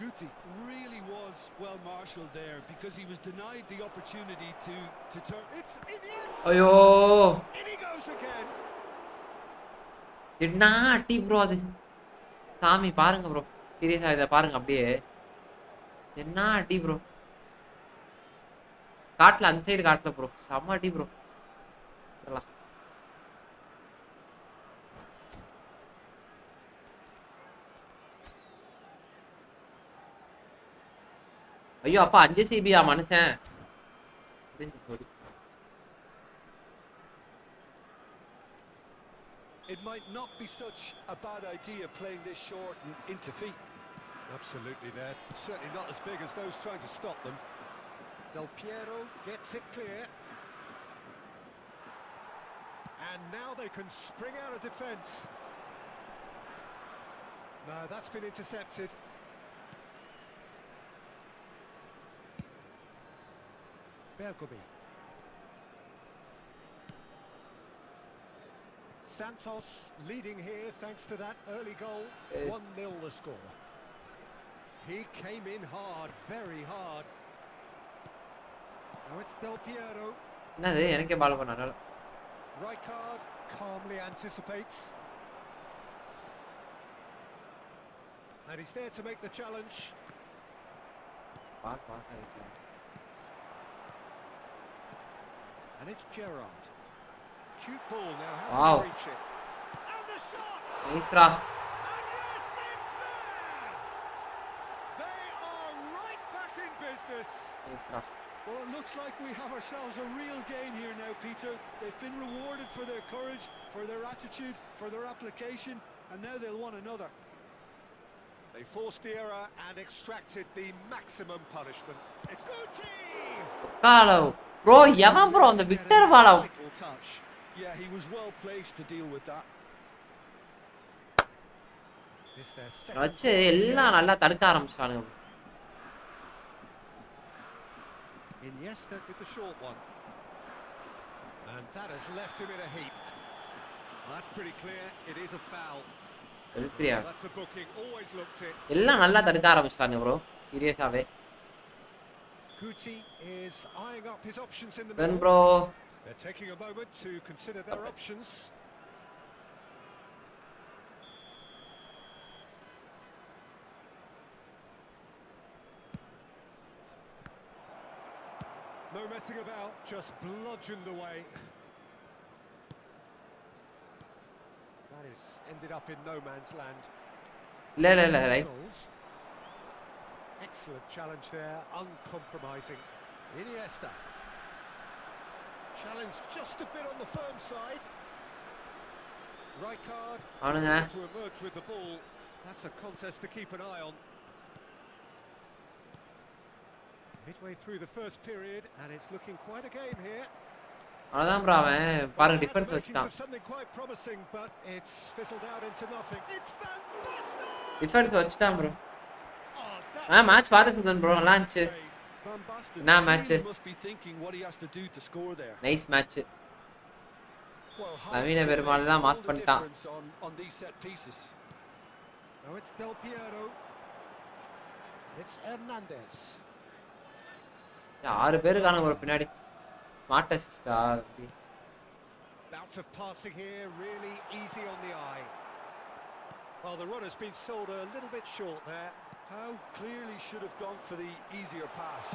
Guti really was well marshalled there because he was denied the opportunity to turn. It's Iniesta. ஐயோ. In he goes again. என்ன அடி bro அது. சாமி பாருங்க bro. சீரியஸா இத பாருங்க அப்படியே. என்ன அடி ப்ரோ. காட்ல அந்த சைடு காட்ல ப்ரோ. செம்ம அடி ப்ரோ. இதெல்லாம். ஐயோ அப்பா 5 சிபியா மனுஷன். Sorry. It might not be such a bad idea playing this short and into feet. Absolutely there. Certainly not as big as those trying to stop them. Del Piero gets it clear. And now they can spring out of defence. No, that's been intercepted. Bergomi. Santos leading here thanks to that early goal. 1-0 the score. He came in hard, very hard. Now it's Del Piero. என்னது எனக்கே பால் பண்ணானே. Rijkaard calmly anticipates. And he's there to make the challenge. Ball. And it's Gerrard. Cute ball now. How Wow. do you reach it? And the shots! நைஸ்ரா. And yes, it's there! They are right back in business. நைஸ்ரா. Well, it looks like we have ourselves a real game here now, Peter. They've been rewarded for their courage, for their attitude, for their application, and now they'll want another. They forced the error and extracted the maximum punishment. It's Guti! காலோ. Bro எவன் bro அந்த Victor Bala. Little touch. Yeah, he was well placed to deal with that. This their second. வச்சு எல்லாம் நல்லா தடுக்க ஆரம்பிச்சானுங்க. Iniesta with the short one. And that has left him in a heap. Well, that's pretty clear. It is a foul. வெல்பிரியா. That's a booking. Always looked it. எல்லாம் நல்லா தடுக்க ஆரம்பிச்சானுங்க bro. சீரியஸாவே. Guti is eyeing up his options in the when middle. Bro. They're taking a moment to consider their options. No messing about, just bludgeoned away. That is ended up in no man's land. இல்ல right. Goals. Excellent challenge there, uncompromising. Iniesta. Challenge just a bit on the firm side. Rijkaard அவனுங்க. to emerge with the ball. That's a contest to keep an eye on. Midway through the first period, and it's looking quite a game here. அவ்வளவுதான் bro அவன் பாருங்க Well, had the defence makings வச்சுட்டான் of something quite promising, but it's fizzled out into nothing. It's fantastic! Defence வச்சுட்டான் bro Oh, that match பார்த்துட்டு bro நல்லா இருந்துச்சு Van Basten Nah, match. really must be thinking what he has to do to score there. Nice match Well, how நவீன can Perumal make தான் all mass the பண்ணிட்டான் difference on these set pieces. Now it's Del Piero. It's Hernandez. 6 பேர் இருக்கானுங்க ஒரு பின்னாடி smart அசிஸ்டா Bout of passing here, really easy on the eye. Well, the run has been sold a little bit short there. How clearly should have gone for the easier pass.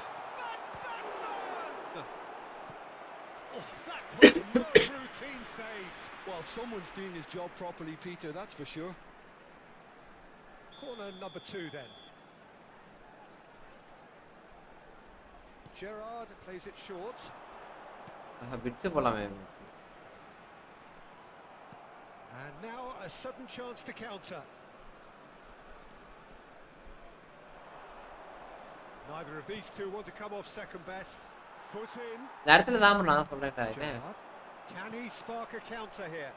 Oh, that was no routine save. Well, someone's doing his job properly, Peter, that's for sure. Corner number 2 then. Gerrard plays it short. Bits போலாமே And now a sudden chance to counter. Neither of these two want to come off second best. Foot in. இந்த இடத்துல தான் நான் சொல்றேன்டா இவன் Gerrard. Can he spark a counter here?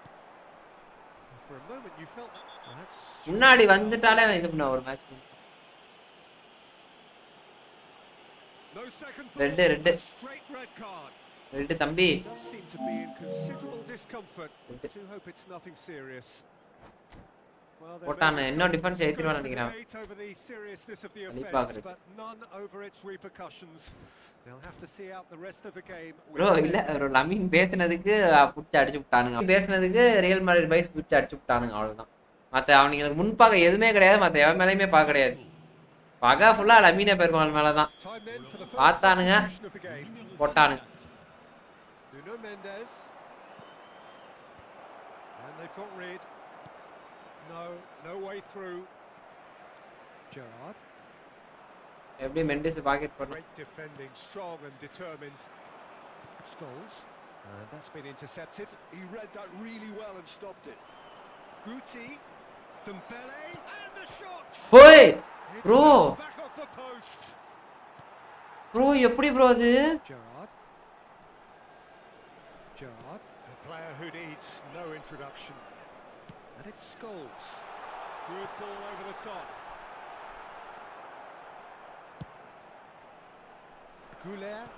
For a moment you felt that's முன்னாடி வந்துட்டாலே அவன் இது பண்ண ஒரு match no second Red, thought. red. A straight red card. ரெண்டு தம்பி Does seem to be in considerable discomfort. Red. Do hope it's nothing serious. Well, there போட்டான் may be இன்னும் some டிஃபென்ஸ் scope ஏத்திடுவான்னு for நினைக்கிறேன் debate over the seriousness of the கண்டிப்பா offence, correct. but none over its repercussions. They'll have to see out the rest of the game. Bro இல்ல ஒரு Lamine பேசுனதுக்கு புடிச்சு அடிச்சு விட்டானுங்க பேசுனதுக்கு real Madrid பைஸ் புடிச்சு அடிச்சு விட்டானுங்க அவ்வளவுதான் மத்த அவங்களுக்கு முன்பாக எதுவுமே கிடையாது மத்த எவன் மேலயுமே பார்க்க கிடையாது பகா ஃபுல்லா லமீன பெருமாள் மேலதான் Time then for the first பார்த்தானுங்க substitution of the game. போட்டானுங்க Nuno Mendes. And they've got rid. No way through. Gerrard. எப்படி மெண்டிஸ் பாக்கெட் பண்ண Great defending, strong and determined. Scholes. And that's been intercepted. He read that really well and stopped it. Guti. Dembele. And the shot! போய் It's Bro. back off the post. Bro எப்படி bro அது Gerrard. Gerrard. A player who needs no introduction. And it's Scholes. Good ball over the top. Goulet.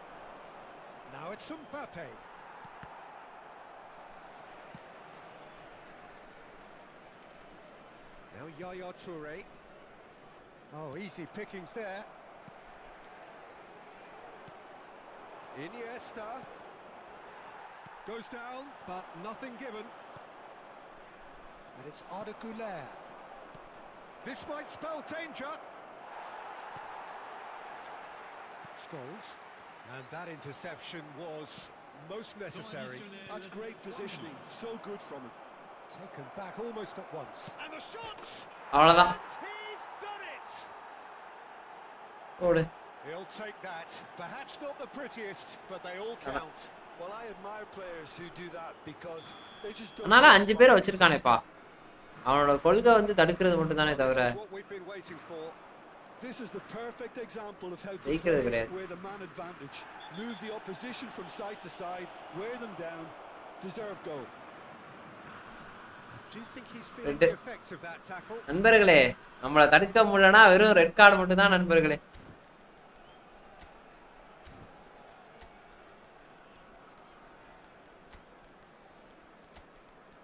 Now it's Mbappe. Now Yaya Toure. Oh, easy pickings there. Iniesta. Goes down, but nothing given. And it's Arda Güler. This might spell danger. Scholes. And that interception was most necessary. That's great positioning. So good from him. Taken back almost at once. And the shot! அவ்வளவுதான் He's done it! ஓடு He'll take that. Perhaps not the prettiest, but they all count. Well, I admire players who do that because they just don't. அதனால 5 பேரை வச்சிருக்கானேப்பா அவனோட கொள்கை வந்து தடுக்கிறது மட்டும் தானே தவிர This is what we've been waiting for. This is the perfect example of how to ஜெயிக்கிறது play கிடையாது with a man advantage. Move the opposition from side to side, wear them down, deserve goal. Do you think he's feeling the effects of that tackle? நண்பர்களே நம்மள தடுக்க முடியலனா வெறும் red card மட்டும் தான் நண்பர்களே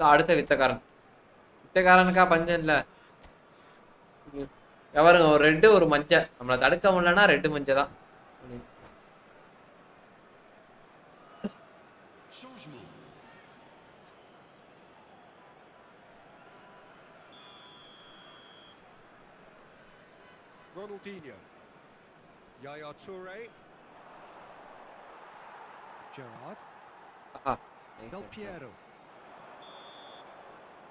அடுத்த வித்தக்காரனுக்கா பஞ்சம் இல்ல எவருங்க ஒரு ரெட்டு ஒரு மஞ்ச நம்மள தடுக்க முடியலனா ரெட்டு மஞ்ச தான் Ronaldinho. Yaya Toure. Gerrard. Del Piero.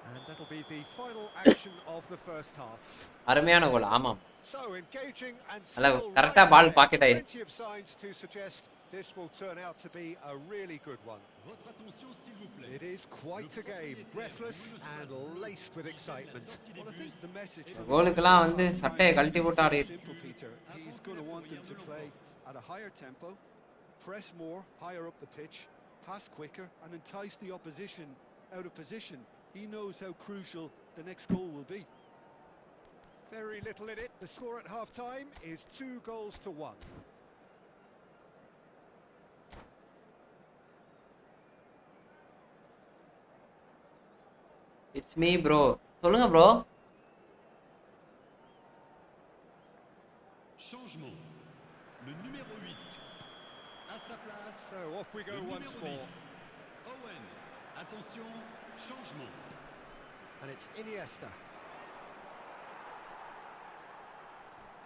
And that'll be the final action of the first half. அருமையான கோல் ஆமாம் So engaging and Hello, still correct-ஆ right ball ahead. pocket ஆயிரு. Plenty of signs to suggest this will turn out to be a really good one. It is quite a game, breathless and laced with excitement. Well, I think the message கோலுக்குலாம் வந்து சட்டையை கழட்டி போட்டு ஆடி simple, Peter. He's going to want them to play at a higher tempo, press more, higher up the pitch, pass quicker and entice the opposition out of position. He knows how crucial the next goal will be. Very little in it. The score at half-time is 2-1. It's me bro. சொல்லுங்க bro. Changement. Le numéro 8. À sa place. So off we go le once numéro more. 10. Owen. Attention, changement. And it's Iniesta.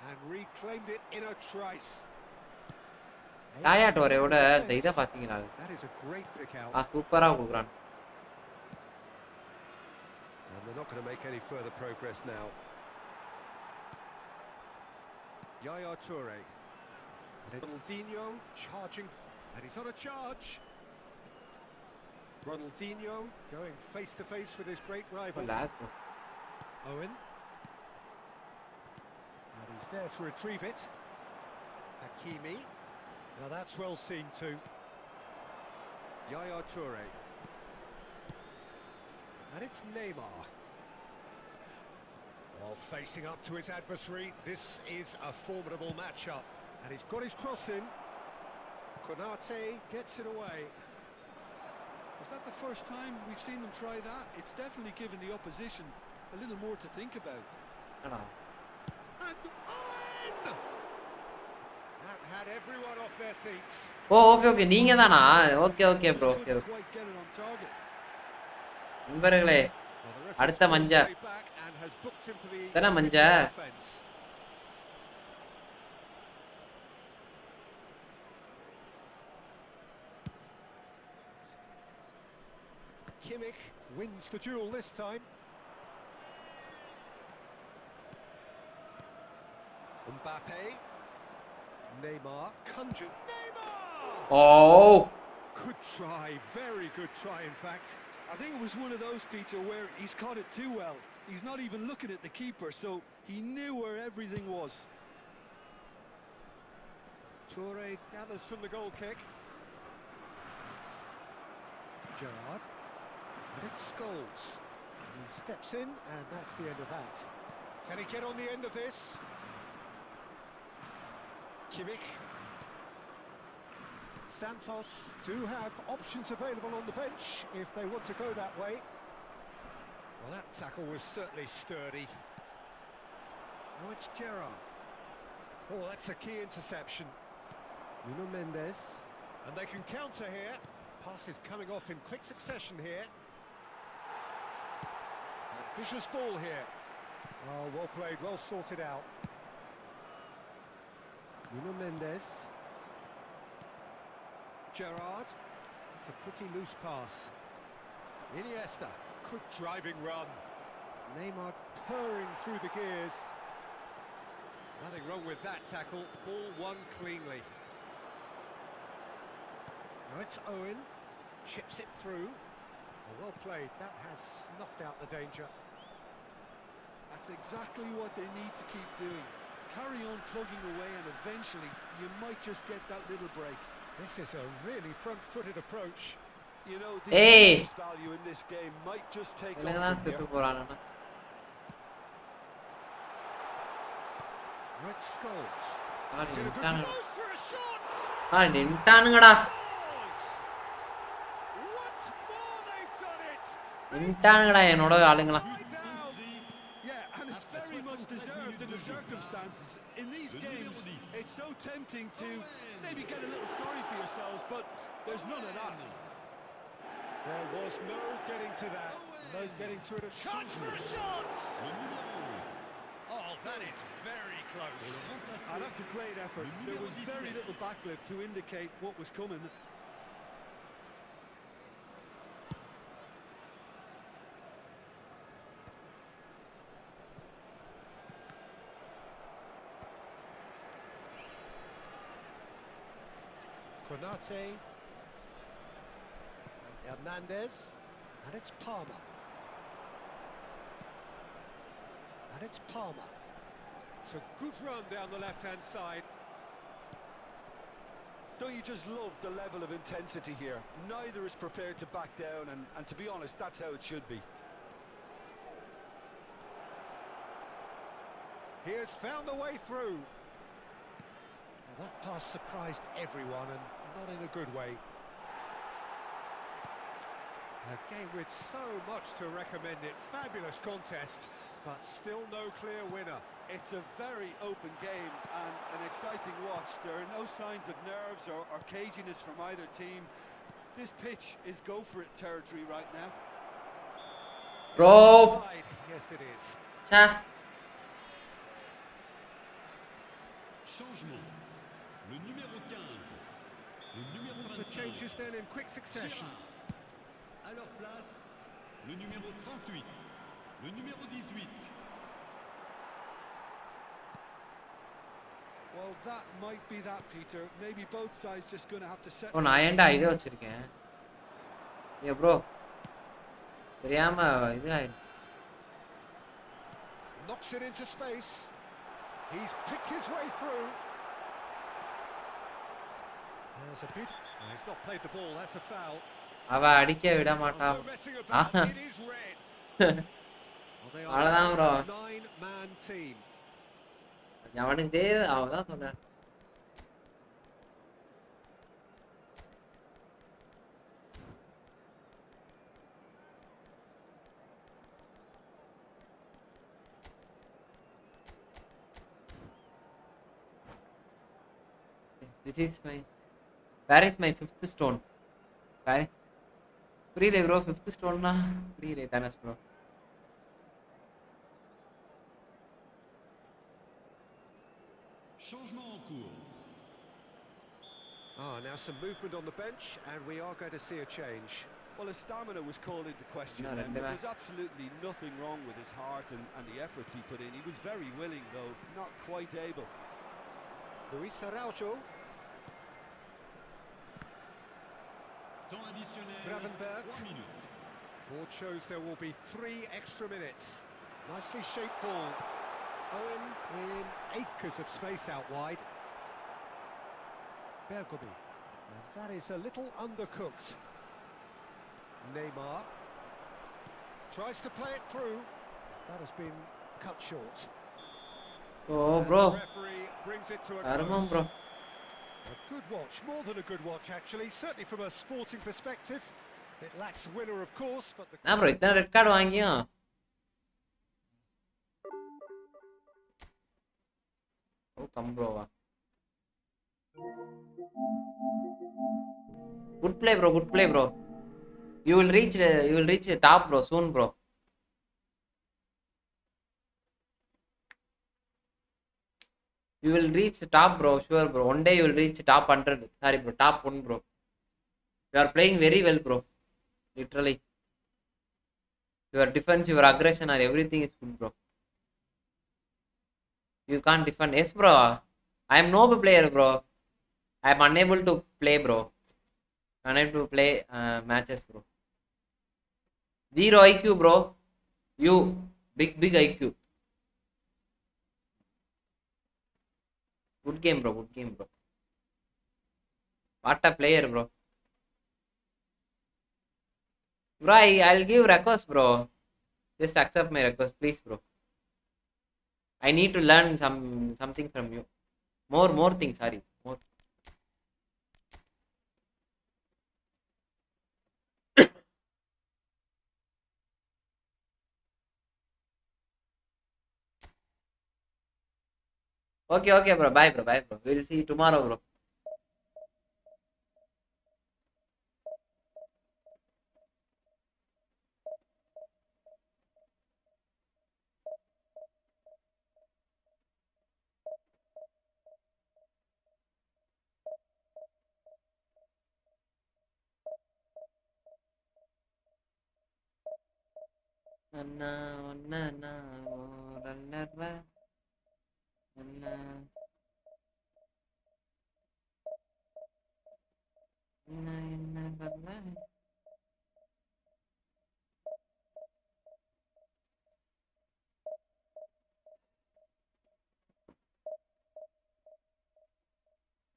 And reclaimed it in a trice. யாயா டோரேவோட இந்த இத பாத்தீங்களா? That is a great pick out. சூப்பரா குடுக்குறான். And they're not going to make any further progress now. Yaya Toure. Ronaldinho charging, and he's on a charge. Ronaldinho going face to face with his great rival. Owen. And he's there to retrieve it. Hakimi. Now that's well seen too. Yaya Toure. And it's Neymar. Oh, facing up to his adversary. This is a formidable matchup. And he's got his cross in. Konate gets it away. Is that the first time we've seen them try that? It's definitely given the opposition a little more to think about. And Owen! That had everyone off their seats. Okay நீங்க தானா? Okay bro. Okay. Quite get it on target. நண்பர்களே அடுத்த மஞ்ச தான மஞ்ச Kimmich wins the duel this time. Mbappe. Neymar. Conjured. Neymar! Oh! Good try. Very good try, in fact. I think it was one of those, Peter, where he's caught it too well. He's not even looking at the keeper, so he knew where everything was. Toure gathers from the goal kick. Gerrard. And it's Scholes. He steps in, and that's the end of that. Can he get on the end of this? Kimmich. Santos do have options available on the bench if they want to go that way. Well, that tackle was certainly sturdy. Now it's Gerrard. Oh, that's a key interception. Nuno Mendes. And they can counter here. Pass is coming off in quick succession here. Vicious ball here. Oh, well played, well sorted out. Nuno Mendes. Gerrard. It's a pretty loose pass. Iniesta. Good driving run. Neymar purring through the gears. Nothing wrong with that tackle. Ball won cleanly. Now it's Owen. Chips it through. Oh, well played. That has snuffed out the danger. That's exactly what they need to keep doing. Carry on plugging away, and eventually you might just get that little break. This is a really front-footed approach. You know, the Hey! value in this game might just take off இல்லங்க தான் from here. சுட்டு போறானா? Red Scholes. Ah It's in a good நின்னுட்டானுங்க. goes for a shot. நின்னுட்டானுங்கடா. Scores! Once more they've done it. நின்னுட்டானுங்கடா என்னோட ஆளுங்களா. Right down. Yeah, and it's very much deserved in the circumstances. In these games, it's so tempting to maybe get a little sorry for yourselves, but there's none of that. There was no getting to that. No getting to it at chance for a shot. Oh, that is very close. That's a great effort. There was very little backlift to indicate what was coming. Konate. Hernandez. And it's Palmer. And it's Palmer. It's a good run down the left-hand side. Don't you just love the level of intensity here? Neither is prepared to back down, and to be honest, that's how it should be. He has found the way through. Well, that pass surprised everyone, and not in a good way. A game with so much to recommend it. Fabulous contest, but still no clear winner. It's a very open game and an exciting watch. There are no signs of nerves or caginess from either team. This pitch is go-for-it territory right now. Bro. Yes, it is. Cha. Changement. Le numéro 15. Le numéro The 25. changes then in quick succession. À leur place, le numéro 38. Le numéro 18. Well, that might be that, Peter. Maybe both sides just going to have to set. ஓ நான் ஏன்டா இதை வச்சிருக்கேன் ஏ bro தெரியாம இது ஆயிடும். Knocks it into space. He's picked his way through. There's a bit. He's not played the ball. That's a foul. அவ அடிக்க விட மாட்டா. No messing about. It is red. Well, they அவ்வளவுதான் are bro. a 9-man team. அவனுக்கு தேவை அவதான் சொன்னேன். This is my. Where is my fifth stone? Where? புரியல ப்ரோ ஃபிஃப்த் ஸ்டோன்னா புரியல Thanos bro. Changement en cours. Now some movement on the bench, and we are going to see a change. Well, his stamina was called into question, No, then, no, but no. there's absolutely nothing wrong with his heart and the efforts he put in. He was very willing, though not quite able. Luis Araujo. Temps additionnel. Gravenberg. 3 minutes. Board shows there will be 3 extra minutes. Nicely shaped ball. Owen in acres of space out wide. Bergobi. And that is a little undercooked. Neymar tries to play it through. That has been cut short. Oh And bro the referee brings it to a கருமம் close. Bro. A good watch, more than a good watch actually, certainly from a sporting perspective. It lacks winner of course, but the என்ன bro இத்தனை red card வாங்கியும் oh come ப்ரோவா. Good play bro good play bro. You will reach top bro soon bro. You will reach the top, bro. Sure, bro. One day you will reach top 100. Sorry, bro. Top 1, bro. You are playing very well, bro. Literally. Your defense, your aggression, or everything is good, bro. You can't defend. Yes, bro. I am noob player, bro. I am unable to play, bro. Unable to play matches, bro. 0 IQ, bro. You. Big IQ. Good game, bro. Good game, bro. What a player, bro. Bro, I'll give request, bro. Just accept my request, please, bro. I need to learn something from you. More things. Sorry, more. Okay, bro. Bye, bro. Bye, bro. We'll see you tomorrow, bro.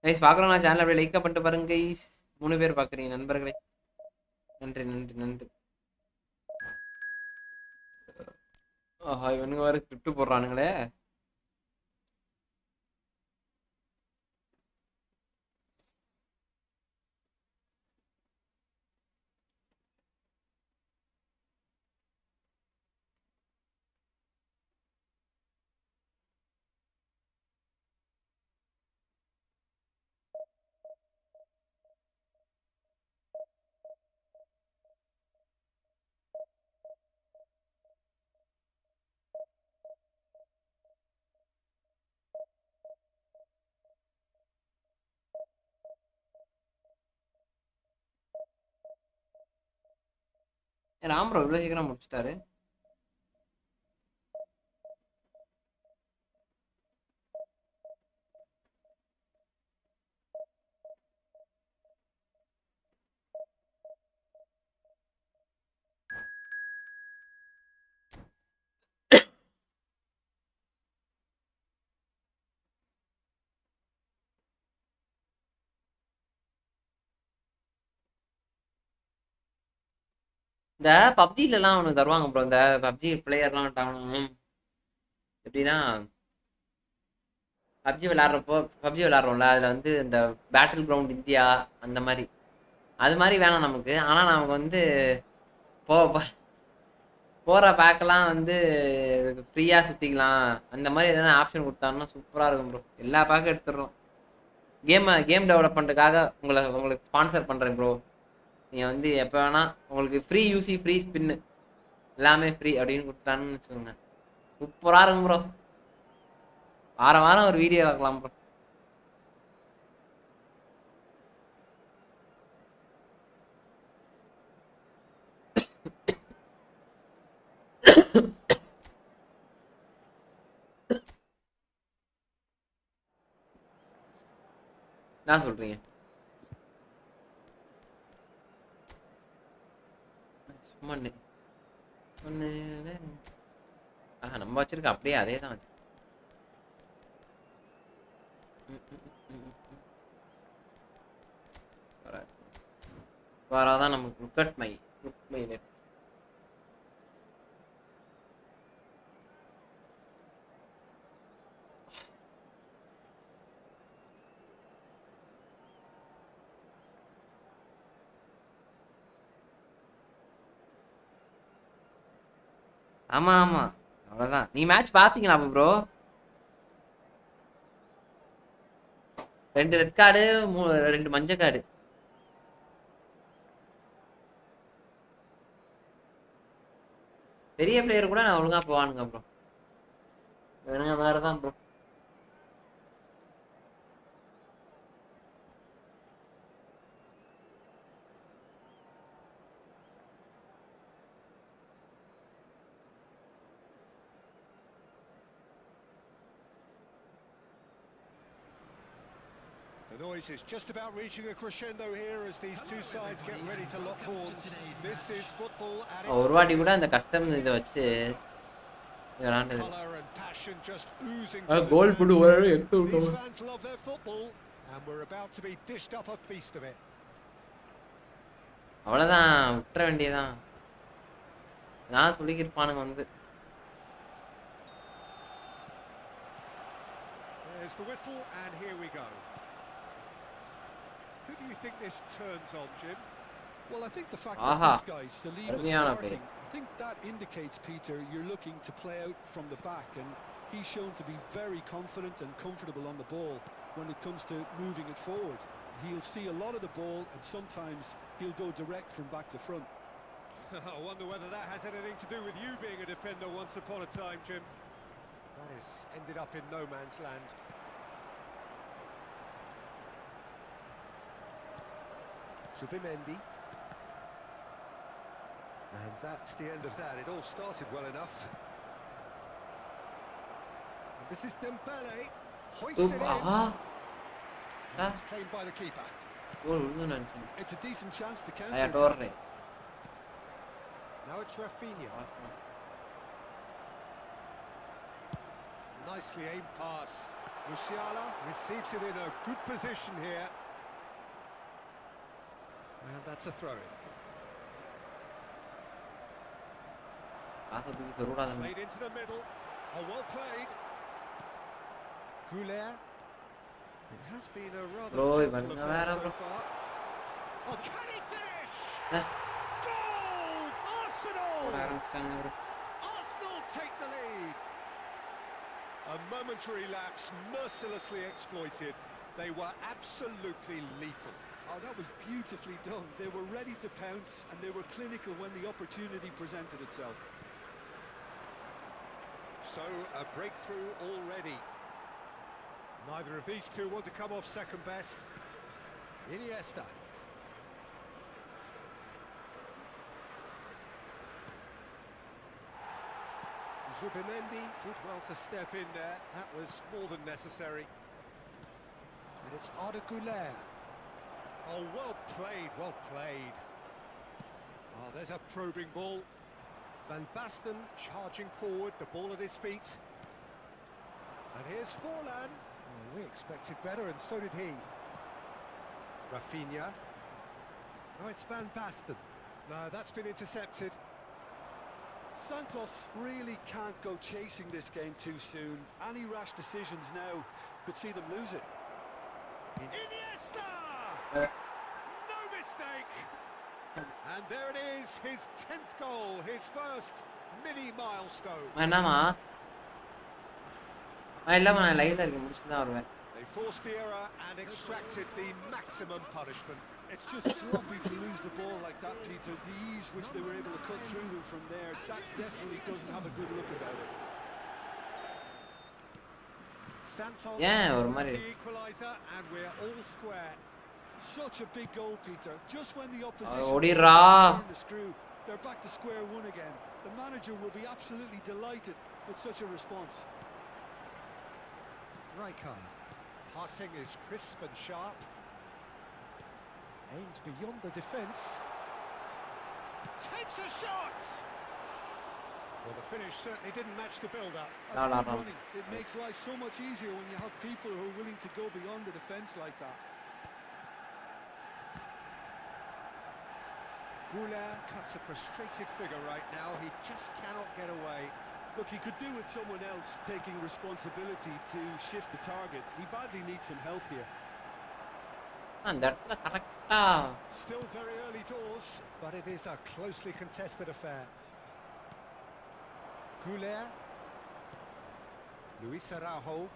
Guys பார்க்குறோம் channel அப்படியே like பண்ணிட்டு பாருங்க guys. 3 பேர் பார்க்குறீங்க நண்பர்களே. நன்றி நன்றி நன்றி. ஆஹா இவனுங்க வேற ஸ்கிரிப்ட் போடுறானுங்களே. ராம் ப்ரோ இவ்வளோ சீக்கிரம் முடிச்சிட்டாரு. இந்த பப்ஜிலலாம் அவனுக்கு தருவாங்க ப்ரோ. இந்த பப்ஜி பிளேயர்லாம் விட்டாங்கன்னு எப்படின்னா பப்ஜி விளாட்றோம்ல அதில் வந்து இந்த பேட்டில் கிரவுண்ட் இந்தியா அந்த மாதிரி அது மாதிரி வேணாம் நமக்கு. ஆனால் நமக்கு வந்து போகிற பேக்கெல்லாம் வந்து ஃப்ரீயாக சுற்றிக்கலாம் அந்த மாதிரி எதனா ஆப்ஷன் கொடுத்தாங்கன்னா சூப்பராக இருக்கும் ப்ரோ. எல்லா பேக்கும் எடுத்துடுறோம். கேம் டெவலப்மெண்ட்டுக்காக உங்களுக்கு ஸ்பான்சர் பண்ணுறேன் ப்ரோ. நீங்கள் வந்து எப்போ வேணால் உங்களுக்கு ஃப்ரீ யூசி ஃப்ரீ ஸ்பின்னு எல்லாமே ஃப்ரீ அப்படின்னு கொடுத்தான்னு வச்சுக்கோங்க. சூப்பராக இருக்கும் ப்ரோ. வாரம் வாரம் ஒரு வீடியோ பார்க்கலாம் ப்ரோ. என்ன சொல்கிறீங்க? சும்மா ஒன்று நம்ம வச்சிருக்க அப்படியே அதே தான் வச்சு வராதான் நமக்கு லுக் மை நெட். ஆமா ஆமா அவ்வளோதான். நீ மேட்ச் பார்த்தீங்களா ப்ரோ? 2 ரெட் கார்டு 2 மஞ்சள் கார்டு. பெரிய பிளேயர் கூட நான் ஒழுங்கா போவானுங்க ப்ரோ. வேணுங்க வேறு தான் bro. The noise is just about reaching a crescendo here as these two sides get ready to lock horns. This is football at its ஒரு வாட்டி கூட அந்த கஸ்டம் இதை வச்சு விளையாண்டது. colour and passion just oozing goal from போட்டு the ஒரு stands. எடுத்து These விட்டோம். fans love their football and we're about to be dished up a feast of it. அவ்வளோதான் விட்டுற வேண்டியதான். நான் சொல்லிக்கிருப்பானுங்க வந்து. There's the whistle and here we go. Who do you think this turns on, Jim? Well, I think the fact Aha. that this guy, Salim, is Armiana starting, I think that indicates, Peter, you're looking to play out from the back, and he's shown to be very confident and comfortable on the ball when it comes to moving it forward. He'll see a lot of the ball, and sometimes he'll go direct from back to front. I wonder whether that has anything to do with you being a defender once upon a time, Jim. That has ended up in no man's land. Subimendi. And that's the end of that. It all started well enough. And this is Dembele. Hoisted in. That's claimed by the keeper. It's a decent chance to I counter adore attack. it. Now it's Rafinha. Nicely aimed pass. Musiala receives it in a good position here. And that's a throw-in. Played into the middle. Oh, well played. Goulet. It has been a rather gentle affair so far. Oh, can he finish? Goal! Arsenal! Arsenal take the lead. A momentary lapse mercilessly exploited. They were absolutely lethal. Oh, that was beautifully done. They were ready to pounce and they were clinical when the opportunity presented itself. So, a breakthrough already. Neither of these two want to come off second best. Iniesta. Zubimendi did well to step in there. That was more than necessary. And it's Arda Güler. Oh, well played, well played. Oh, there's a probing ball. Van Basten charging forward, the ball at his feet. And here's Forlan. Oh, we expected better, and so did he. Rafinha. Oh, it's Van Basten. No, that's been intercepted. Santos really can't go chasing this game too soon. Any rash decisions now could see them lose it. Iniesta! No mistake! And there it is, his 10th goal, his first mini milestone. They forced the error and extracted the maximum punishment. It's just sloppy to lose the ball like that, Peter. The ease which they were able to cut through them from there, that definitely doesn't have a good look about it. Santos, the equaliser, and we're all square. Such a big goal, Peter. Just when the opposition Odira. turned the screw, they're back to square one again. The manager will be absolutely delighted with such a response. Rijkaard. Passing is crisp and sharp. Aims beyond the defence. Takes a shot! Well, the finish certainly didn't match the build-up. That's good running. It makes life so much easier when you have people who are willing to go beyond the defence like that. Goulet cuts a frustrated figure right now. He just cannot get away. Look, he could do with someone else taking responsibility to shift the target. He badly needs some help here. Still very early doors, but it is a closely contested affair. Goulet. Luis Araujo.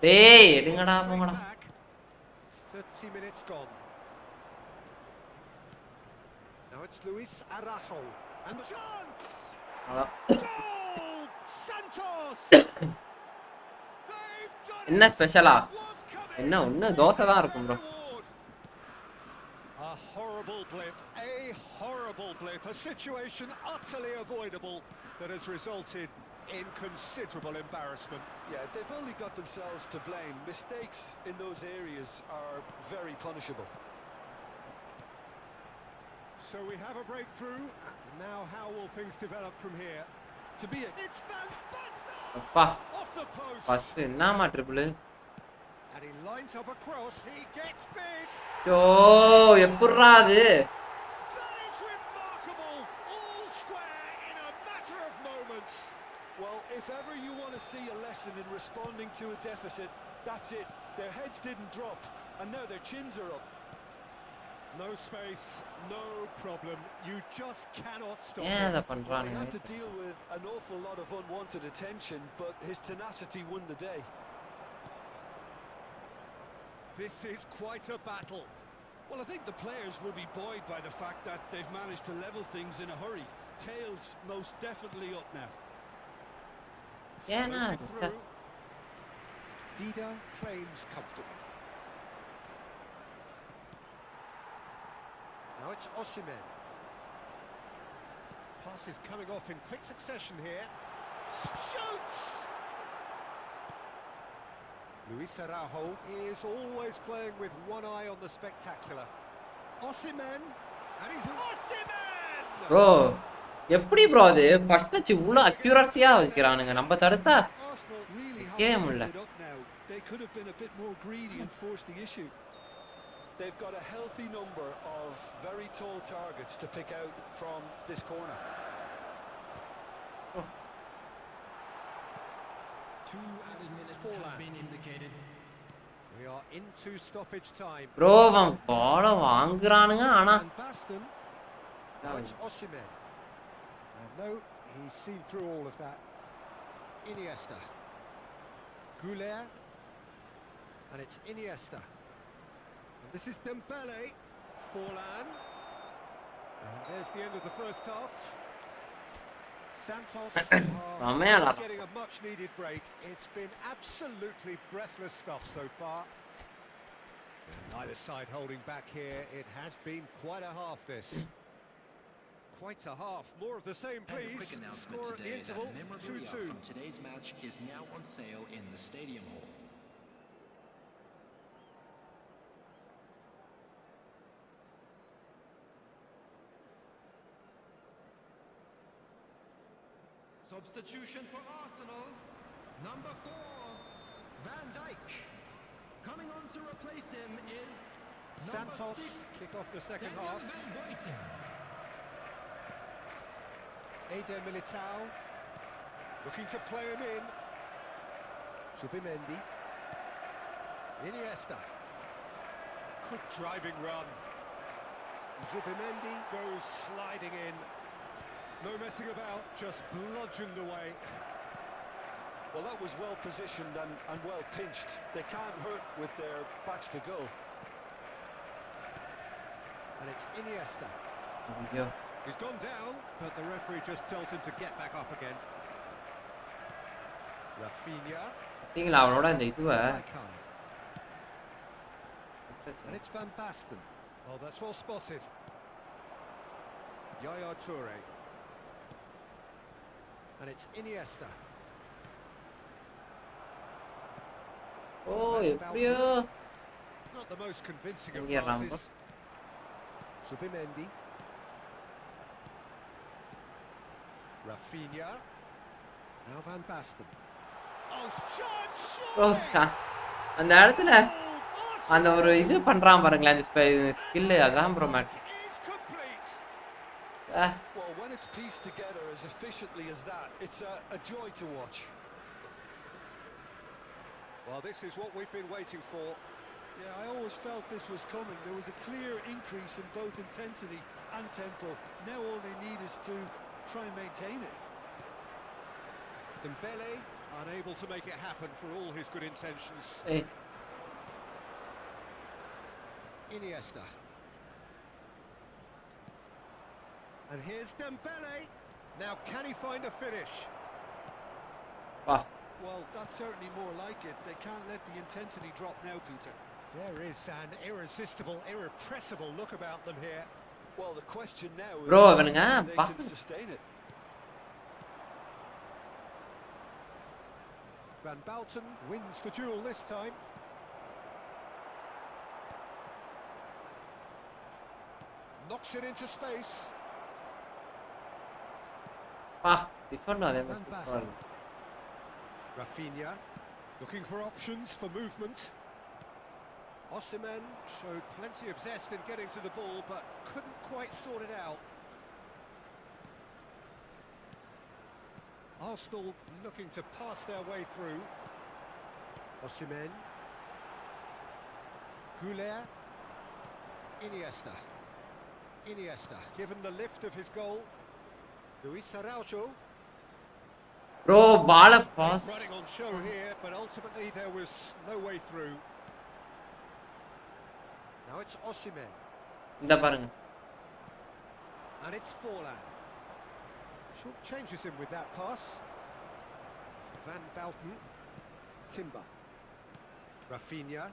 Back. 30 minutes gone. Now it's Luis Araujo. And the chance! Goal! Santos! They've done என்ன ஸ்பெஷலா was coming. என்ன இன்னும் தோசை தான் இருக்கும் bro A horrible blip, a situation utterly avoidable that has resulted in considerable embarrassment. Yeah, they've only got themselves to blame. Mistakes in those areas are very punishable. So we have a breakthrough. Now how will things develop from here? To be a... It's Van Basten! அப்பா Off the post! First என்னமா triple And he lines up a cross. He gets big. யோ எப்பறா அது That is remarkable. All square in a matter of moments. Well, if ever you want to see a lesson in responding to a deficit, that's it. Their heads didn't drop, and now their chins are up. No space, no problem. You just cannot stop ஏன் him. அத Well, he பண்றானுங்க had to deal with an awful lot of unwanted attention, but his tenacity won the day. This is quite a battle. Well, I think the players will be buoyed by the fact that they've managed to level things in a hurry. Tails most definitely up now. ஏன்னா Floated through. Dida claims comfortably. Now it's Osimhen. Pass is coming off in quick succession here. Shoots! Luis Araujo is always playing with one eye on the spectacular. Osimhen, and he's Osimhen! Bro எப்படி bro அது first touch இவ்வளவு அக்யூரசியா வைக்கிறானுங்க நம்ம தடுத்தா Arsenal really have Yeah, stepped Mullah. it up now. They could have been a bit more greedy and forced the issue. They've got a healthy number of very tall targets to pick out from this corner. Oh. 2 added minutes has been indicated. We are into stoppage time. Bro அவன் பால வாங்குறானுங்க ஆனா And Baston. Now it's Osimhen. And no, he's seen through all of that. Iniesta. Goulet. And it's Iniesta. And this is Dembele. Forlan. And there's the end of the first half. Santos are getting a much-needed break. It's been absolutely breathless stuff so far. Neither side holding back here. It has been quite a half, this. Quite a half. More of the same, please. Score at the interval, 2-2. From today's match is now on sale in the stadium hall. Substitution for Arsenal. Number 4, Van Dijk. Coming on to replace him is Santos kick off the second half. Eder Militao looking to play him in. Zubimendi. Iniesta. Good driving run. Zubimendi goes sliding in. No messing about, just bludgeoned away. Well, that was well positioned and well pinched. They can't hurt with their backs to goal. And it's Iniesta. He's gone down, but the referee just tells him to get back up again. Rafinha. பாத்தீங்களா அவனோட அந்த இதுவ Rijkaard. And it's Van Basten. Oh, that's well spotted. Yaya Toure. And it's Iniesta. ஓ எப்படியோ Not the most convincing of Yeah, passes. Zubimendi. Rafinha. Now Van Basten. Oh, shot! Bro அந்த இடத்துல அந்த ஒரு இது பண்றான் பாருங்களேன் அந்த ஸ்கில் அதான் bro matter Is complete. Well, when it's pieced together as efficiently as that, it's a joy to watch. Well, this is what we've been waiting for. Yeah, I always felt this was coming. There was a clear increase in both intensity and tempo. Now all they need is to try and maintain it. Dembele unable to make it happen for all his good intentions. ஏய் Iniesta. And here's Dembele. Now can he find a finish? வா Well, that's certainly more like it. They can't let the intensity drop now, Peter. There is an irresistible, irrepressible look about them here. Well, the question now is bro அவனுங்க they can sustain it. Van Balten wins the duel this time. Knocks it into space. வா tiffin அதே Van மாதிரி Basten. Rafinha looking for options for movement. Osimhen showed plenty of zest in getting to the ball, but couldn't quite sort it out. Arsenal looking to pass their way through. Osimhen. Goulet. Iniesta. Iniesta, given the lift of his goal. Luis Araujo. Bro பால pass Running on show here, but ultimately there was no way through. Now it's Osimhen. இந்த பாருங்க And it's Forlan. Short changes him with that pass. Van Balten. Timber. Rafinha.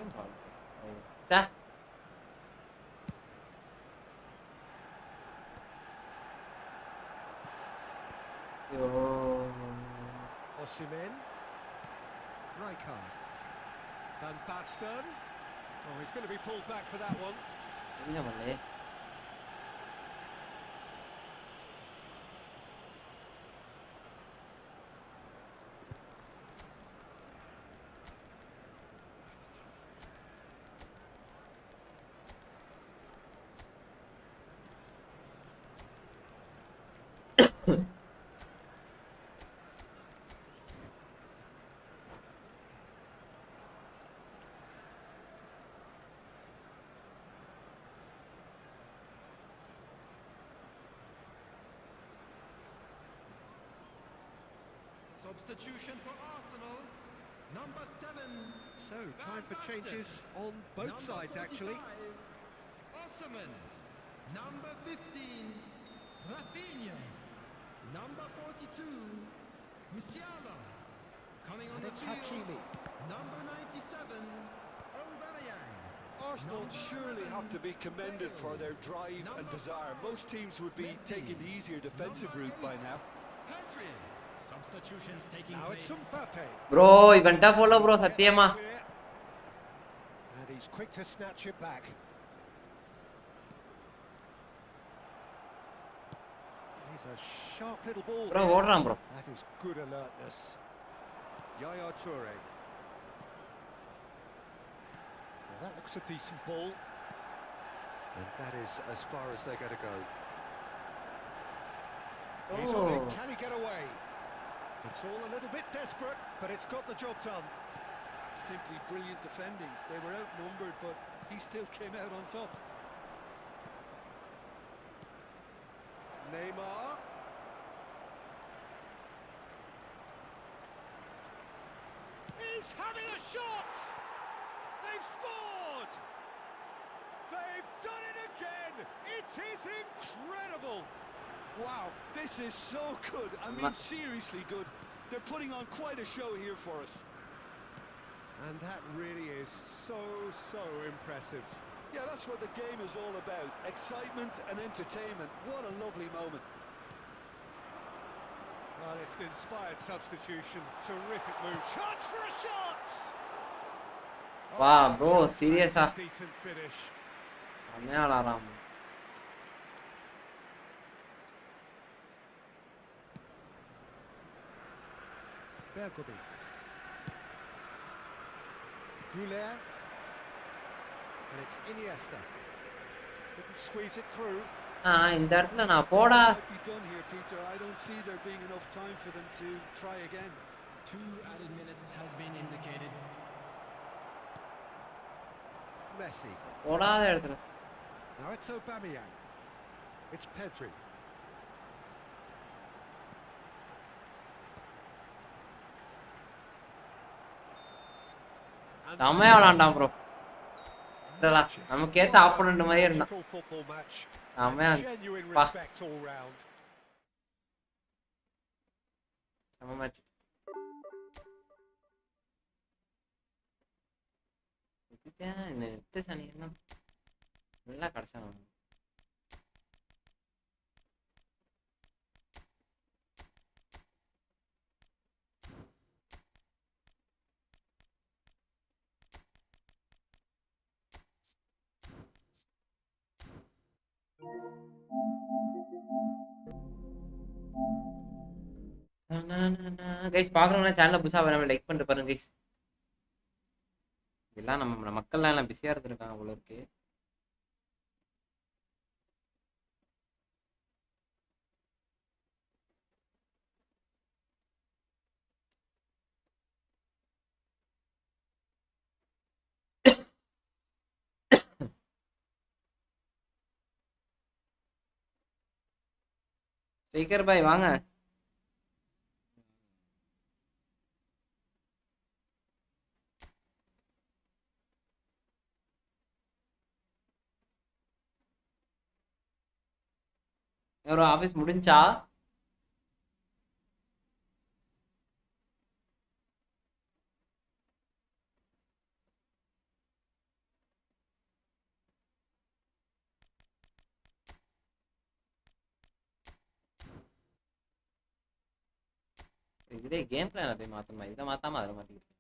ஏன் பால் சே ஐயோ Osimhen. Rijkaard. Van Basten. Oh, he's going to be pulled back for that one. என்ன பண்ணே Substitution for Arsenal. Number 7. So, time for changes on both sides, actually. Osman. Number 15. Rafinha. Number 42. Musiala. Coming on And the it's field. Hakimi. Number 97. Aubameyang. Arsenal surely have to be commended for their drive and desire. Most teams would be taking the easier defensive route by now. Pedri. Substitutions taking Now it's place. Mbappe. Bro இவன்ட்ட போல bro சத்தியமா. Clear. And he's quick to snatch it back. He's a sharp little ball. Bro here. ஓடுறான் bro. That is good alertness. Yaya Toure. Now that looks a decent ball. And that is as far as they're going to go. He's on it. Can he get away? It's all a little bit desperate, but it's got the job done. Simply brilliant defending. They were outnumbered, but he still came out on top. Neymar. He's having a shot! They've scored! They've done it again! It is incredible! Wow, this is so good. I mean, seriously good. They're putting on quite a show here for us. And that really is so impressive. Yeah, that's what the game is all about. Excitement and entertainment. What a lovely moment. Well, it's an inspired substitution. Terrific move. Chance for a shot! Wow, Oh, bro, just serious a ah. decent finish. செம்மையா விளாடுறான். Bergobi. Goulet. And it's Iniesta. Couldn't squeeze it through. இந்த இடத்துல நான் போடா. Might be done here, Peter. I don't see there being enough time for them to try again. 2 added minutes has been indicated. Messi. போடாத இடத்துல. Now it's Aubameyang. It's Pedri. And செம்மையா விளாண்டான் bro. நமக்கு ஏத்த opponent மாதிரியே இருந்தான். magical football match. செம்மையா Genuine பா. respect all round. செம்ம மேட்ச். இந்த நெட்டு சனி என்ன நல்லா கிடைச்சான். கைஸ் பாக்குறவங்க சேனலை புதுசா வேணாம் லைக் பண்ணிட்டு பாருங்க கைஸ். எல்லாம் நம்ம மக்கள்லாம் எல்லாம் பிஸியா இருந்திருக்காங்க போல இருக்கு. ஸ்பீக்கர் பாய் வாங்க. ஒரு ஆபீஸ் முடிஞ்சா இதே கேம் பிளான் அப்படியே மாத்தணுமா? இதை மாத்தாம அதில் மாத்திக்கிட்டு.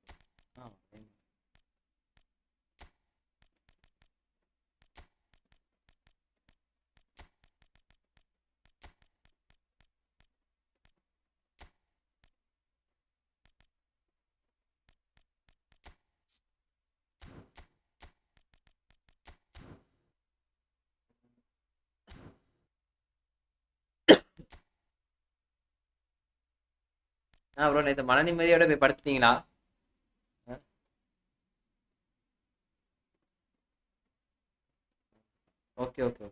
ப்ரோ நேற்று மன நிம்மதியோட போய் படுத்துட்டீங்களா? Okay okay.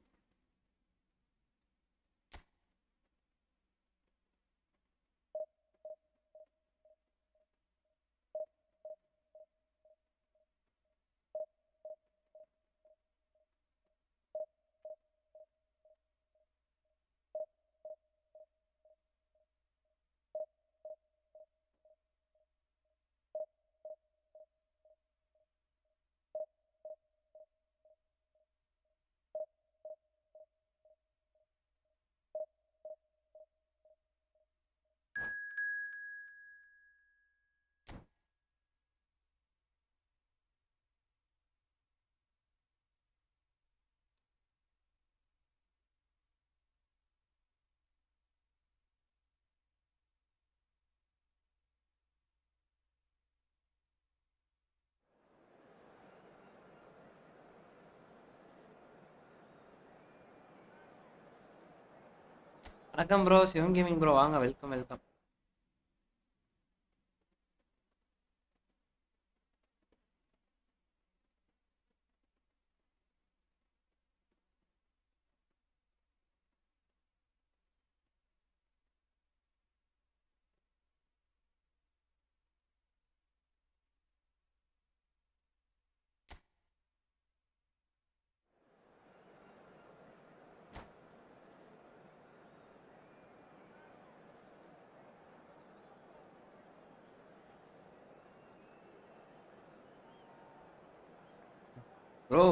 வணக்கம் ப்ரோ, சிவம் கேமிங் ப்ரோ, வாங்க, வெல்கம் வெல்கம். ப்ரோ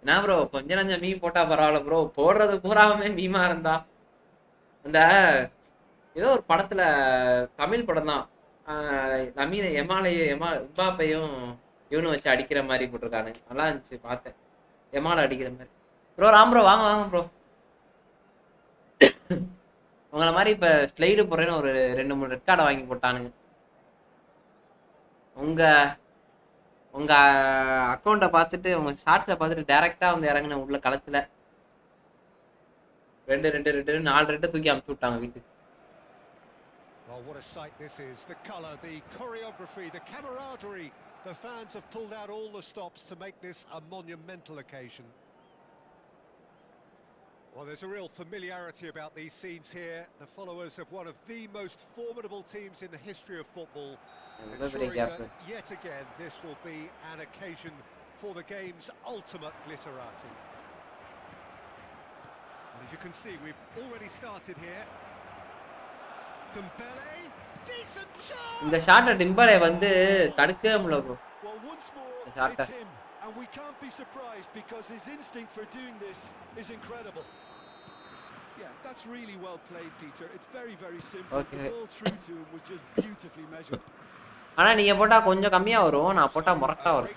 என்ன ப்ரோ கொஞ்சம் நஞ்சம் மீன் போட்டா பரவாயில்ல ப்ரோ, போடுறது பூராவுமே மீமா இருந்தா. அந்த ஏதோ ஒரு படத்துல, தமிழ் படம் தான், நமீன உபாப்பையும் இவனு வச்சு அடிக்கிற மாதிரி போட்டிருக்கானு, நல்லா இருந்துச்சு பார்த்தேன். எமாலை அடிக்கிற மாதிரி. ப்ரோ ராம் ப்ரோ வாங்க வாங்க ப்ரோ. உங்களை மாதிரி இப்ப ஸ்லைடு போடுறேன்னு ஒரு 2-3 ரெட் கார்டை வாங்கி போட்டானுங்க. உங்க உங்க அக்கௌண்ட்டை பார்த்துட்டு, உங்க ஷார்ட்ஸை பார்த்துட்டு டைரக்டா வந்து இறங்கின உள்ள களத்துல 4 ரெட்டை தூக்கி அமுச்சு விட்டாங்க வீட்டுக்கு. Oh, what a sight this is. The colour, the choreography, the camaraderie. The fans have pulled out all the stops to make this a monumental occasion. Well, there's a real familiarity about these scenes here. The followers of one of the most formidable teams in the history of football. Ensuring that yet again this will be an occasion for the game's ultimate glitterati. And as you can see, we've already started here. Dembele, decent shot. இந்த ஷாட்டை டிம்பலே வந்து தடுக்கவே முடியல bro. Well, once more it's him, and we can't be surprised because his instinct for doing this is incredible. Yeah, that's really well played, Peter. It's very, very simple. Okay. The ball through to him was just beautifully measured. ஆனா நீங்க போட்டா கொஞ்சம் கம்மியா வரும், நான் போட்டா முரட்டா வரும்.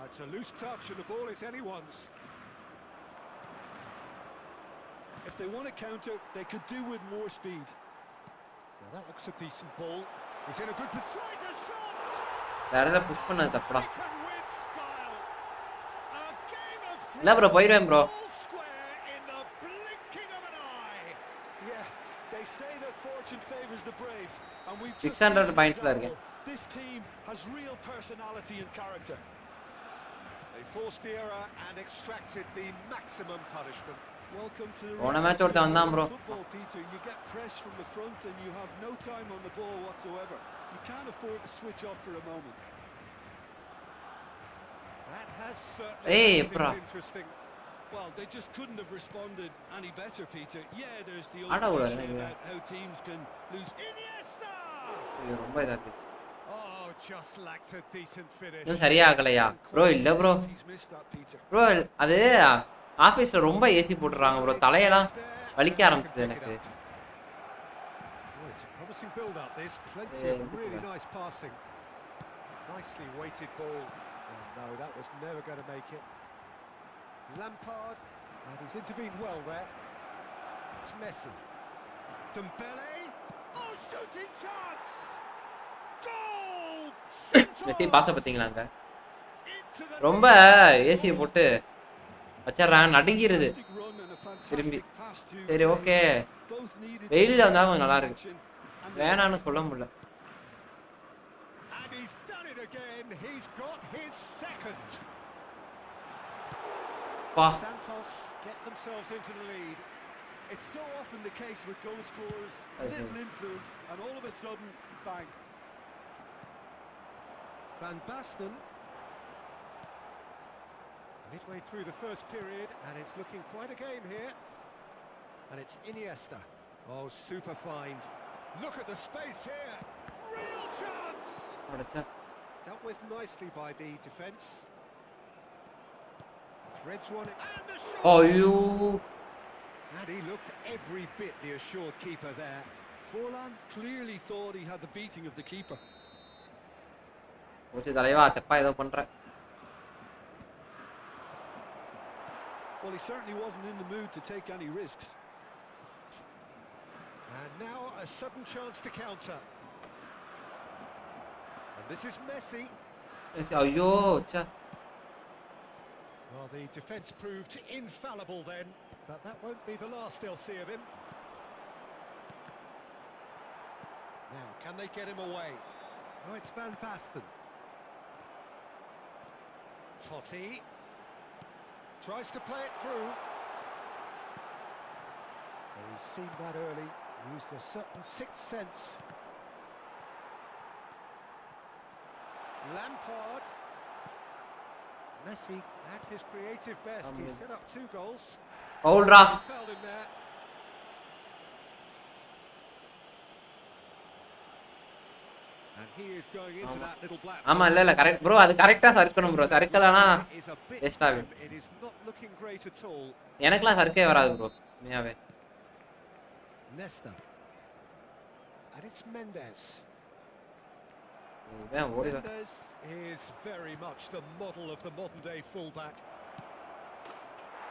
It's a loose touch and the ball is anyone's. If they want to counter, they could do with more speed. Now that looks a decent ball. He's in a good position. Tries a shot. வேறத push பண்ணது தப்புடா. இல்ல bro போயிடுவேன் bro. Yeah, they say that fortune favors the brave, and we've 600 points ல இருக்கேன். This team has real personality and character. They forced the error and extracted the maximum punishment. Welcome to the போன match ஒருத்தன் வந்தான் bro. football, Peter. You get press from the front and you have no time on the ball whatsoever. You can't afford to switch off for a moment. That has certainly been interesting. Well, they just couldn't have responded any better, Peter. Yeah, there's the old question about how teams can lose. Iniesta! ரொம்ப இதா இருக்கு. Oh, just lacked a decent finish. இது சரியா ஆகலையா bro? இல்ல bro. Bro அது ஆபீஸ்ல ரொம்ப ஏசி போட்டுறாங்க ப்ரோ, தலையெல்லாம் வலிக்க ஆரம்பிச்சது எனக்கு. It's a promising build up this, plenty of really nice passing. Nicely weighted ball. Oh, no, that was never going to make it. Lampard, and he's intervened well there. It's Messi. Dembele. Oh, shooting chance. Goal! Messi pass பாத்தீங்களாங்க? ரொம்ப AC போட்டு வச்சறான், நடுங்கிருது திரும்பி. சரி okay, both needed to வெயில்ல வந்தா get கொஞ்சம் நல்லா into இருக்கு. action, and they வேணான்னு சொல்ல முடியல. And he's done it again. He's got his second. பா Santos get themselves into the lead. It's so often the case with goal scorers, little influence, and all of a sudden, bang. Van Basten. Midway through the first period, and it's looking quite a game here. And it's Iniesta. Oh, super find. Look at the space here. Real chance. அடச்சா. Dealt with nicely by the defence. Threads one and the shot. ஐயோ. And he looked every bit the assured keeper there. Forlan clearly thought he had the beating of the keeper. ஓச்சி தலைவா தப்பா ஏதோ பண்ற. Well, he certainly wasn't in the mood to take any risks. And now a sudden chance to counter. And this is Messi. ஐயோ ச்சா. Well, the defence proved infallible then, but that won't be the last they'll see of him. Now, can they get him away? Oh, it's Van Basten. Totti. Tries to play it through. Well, he's seen that early, used a certain sixth sense. Lampard. Messi at his creative best. He set up 2 goals. பவுல்ரா. He's fouled him there. And he is going into that little black. ஆமா இல்ல correct bro அது கரெக்ட்டா சறுக்கணும் bro சறுக்கலனா waste ஆகும். It is not looking great at all. எனக்குலாம் சறுக்கவே வராது bro உண்மையாவே. Nesta. And it's Mendes. இதான் ஓடிடும். Mendes is very much the model of the modern day fullback.